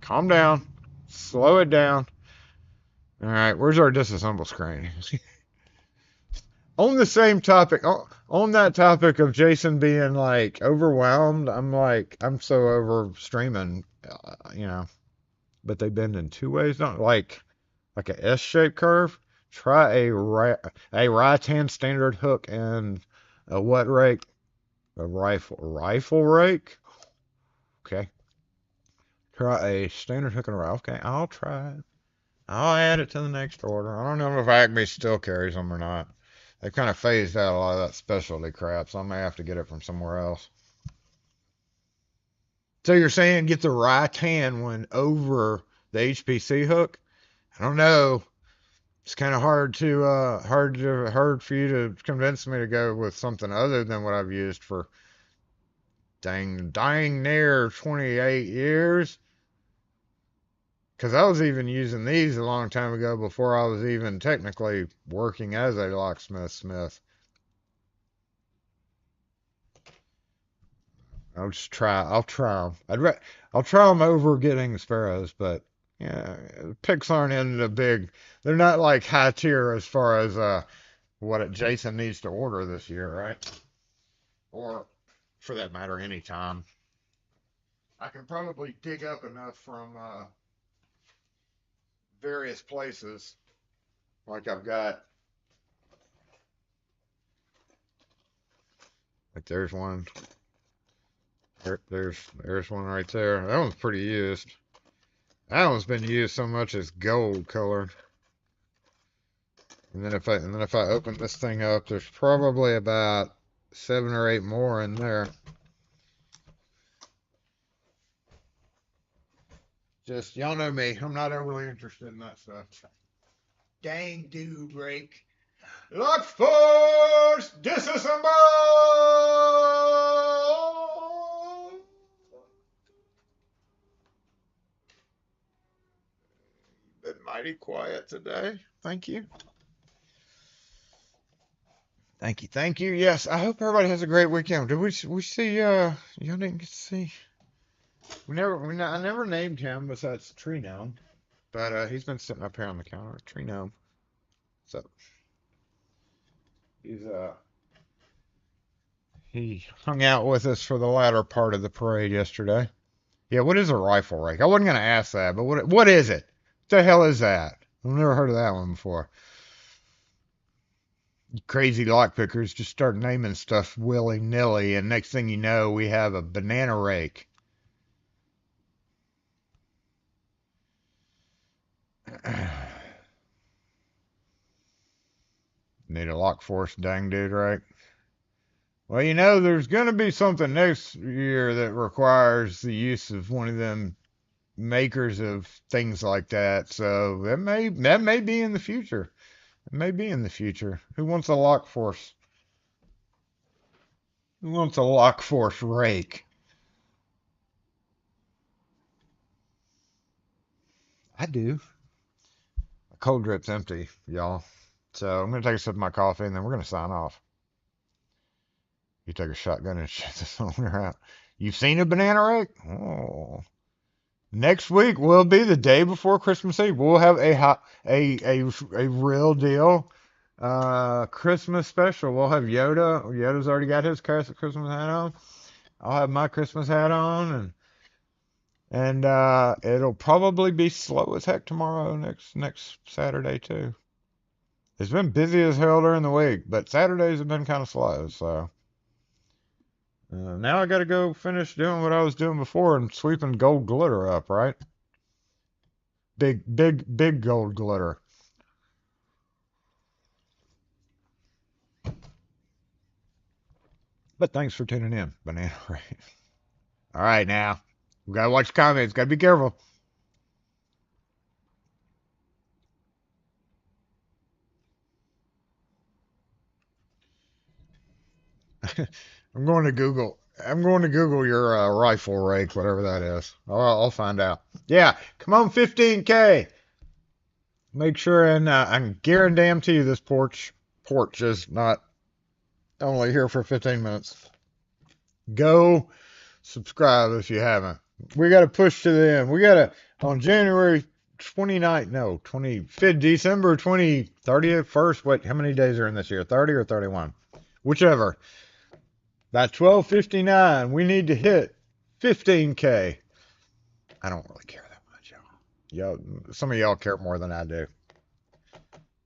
Calm down. Slow it down. All right, where's our disassemble screen? On the same topic, on that topic of Jason being like overwhelmed, I'm so over streaming, but they bend in 2 ways, not like a S-shaped curve. Try a right hand standard hook and a what rake? A rifle rake? Okay. Try a standard hook and a rifle. Okay, I'll try it. I'll add it to the next order. I don't know if Acme still carries them or not. They kind of phased out a lot of that specialty crap, so I may have to get it from somewhere else. So you're saying get the right hand one over the HPC hook? I don't know. It's kind of hard for you to convince me to go with something other than what I've used for dang near 28 years. Because I was even using these a long time ago before I was even technically working as a locksmith. I'll try them. I'll try them over getting sparrows, but yeah, picks aren't in the big. They're not like high tier as far as what Jason needs to order this year, right? Or for that matter, anytime. I can probably dig up enough from various places. Like I've got, like there's one. There's one right there. That one's pretty used. That one's been used so much it's gold colored. And then if I open this thing up, there's probably about 7 or 8 more in there. Just y'all know me. I'm not overly interested in that stuff. Dang do break. Lock force disassemble. Been mighty quiet today. Thank you. Thank you. Yes, I hope everybody has a great weekend. Did we see y'all didn't get to see? I never named him besides Tree Gnome, but he's been sitting up here on the counter. Tree Gnome. So he hung out with us for the latter part of the parade yesterday. Yeah, what is a rifle rake? I wasn't gonna ask that, but what is it? What the hell is that? I've never heard of that one before. You crazy lockpickers just start naming stuff willy-nilly, and next thing you know, we have a banana rake. Need a lock force dang dude, right? Well, you know, there's going to be something next year that requires the use of one of them makers of things like that. So that may be in the future. It may be in the future. Who wants a lock force? Who wants a lock force rake? I do. My cold drip's empty, y'all. So I'm going to take a sip of my coffee and then we're going to sign off. You take a shotgun and shoot this owner out. You've seen a banana rake? Oh. Next week will be the day before Christmas Eve. We'll have a real deal Christmas special. We'll have Yoda. Yoda's already got his Christmas hat on. I'll have my Christmas hat on, and it'll probably be slow as heck tomorrow, next Saturday too. It's been busy as hell during the week, but Saturdays have been kind of slow, so. Now I gotta go finish doing what I was doing before and sweeping gold glitter up, right? Big gold glitter. But thanks for tuning in, Banana Ray. All right, now. We gotta watch the comments. Gotta be careful. I'm going to Google your rifle rake, whatever that is. I'll find out. Yeah, come on, 15K. Make sure and I can guarantee you this porch is not only here for 15 minutes. Go subscribe if you haven't. We got to push to the end. We got to on January 29th, no, 25th, December 20, 30th, 1st. Wait, how many days are in this year? 30 or 31? Whichever. By 12:59, we need to hit 15K. I don't really care that much, y'all. Some of y'all care more than I do.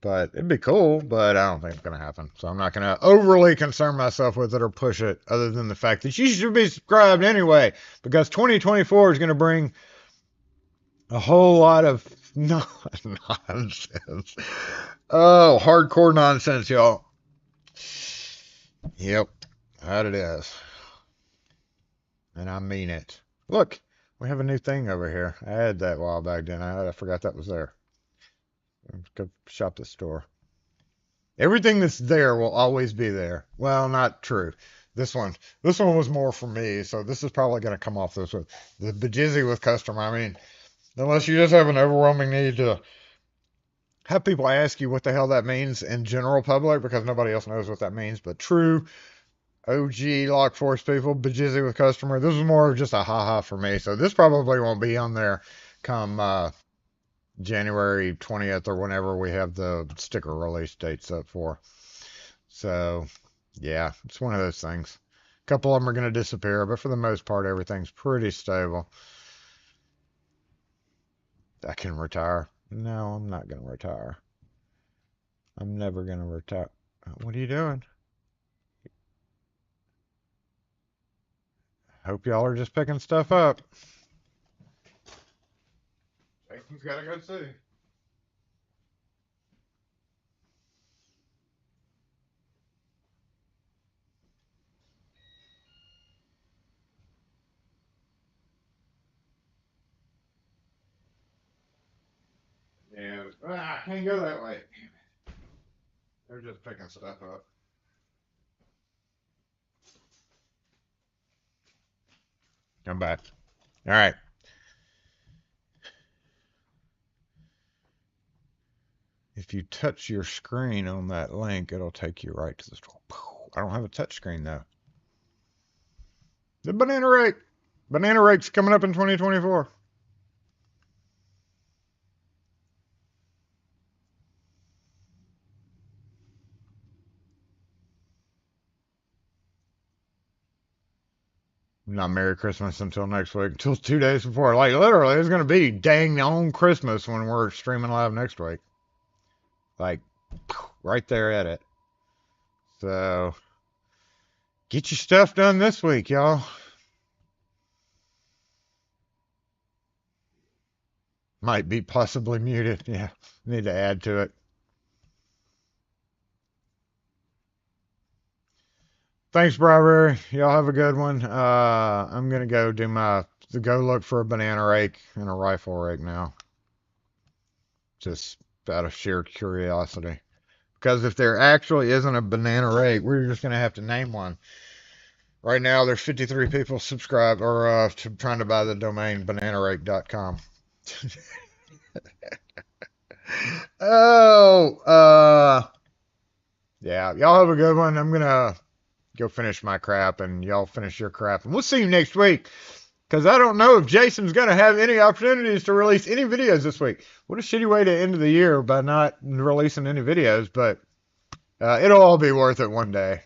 But it'd be cool, but I don't think it's going to happen. So I'm not going to overly concern myself with it or push it, other than the fact that you should be subscribed anyway, because 2024 is going to bring a whole lot of nonsense. Oh, hardcore nonsense, y'all. Yep, that it is. And I mean it. Look, we have a new thing over here. I had that a while back, didn't I? I forgot that was there. Let's go shop the store. Everything that's there will always be there. Well, not true. This one was more for me, so this is probably going to come off this one. The bejizzy with customer. I mean, unless you just have an overwhelming need to have people ask you what the hell that means in general public because nobody else knows what that means. But true OG Lock Force people, bejizzy with customer. This is more of just a haha for me. So this probably won't be on there come January 20th or whenever we have the sticker release dates up for. So yeah, it's one of those things. A couple of them are going to disappear, but for the most part, everything's pretty stable. I can retire. No, I'm not going to retire. I'm never going to retire. What are you doing? Hope y'all are just picking stuff up. Jason's got to go too. Yeah, I can't go that way. They're just picking stuff up. Come back. All right. If you touch your screen on that link, it'll take you right to the store. I don't have a touch screen though. The banana rake. Banana rake's coming up in 2024. Not Merry Christmas until next week, until 2 days before. Like, literally, it's going to be dang on Christmas when we're streaming live next week. Like, right there at it. So, get your stuff done this week, y'all. Might be possibly muted. Yeah, need to add to it. Thanks, Bribery. Y'all have a good one. I'm gonna go go look for a banana rake and a rifle rake now. Just out of sheer curiosity. Because if there actually isn't a banana rake, we're just gonna have to name one. Right now, there's 53 people subscribed or trying to buy the domain bananarake.com. Oh, yeah. Y'all have a good one. I'm gonna go finish my crap and y'all finish your crap. And we'll see you next week. Because I don't know if Jason's going to have any opportunities to release any videos this week. What a shitty way to end the year by not releasing any videos. But it'll all be worth it one day.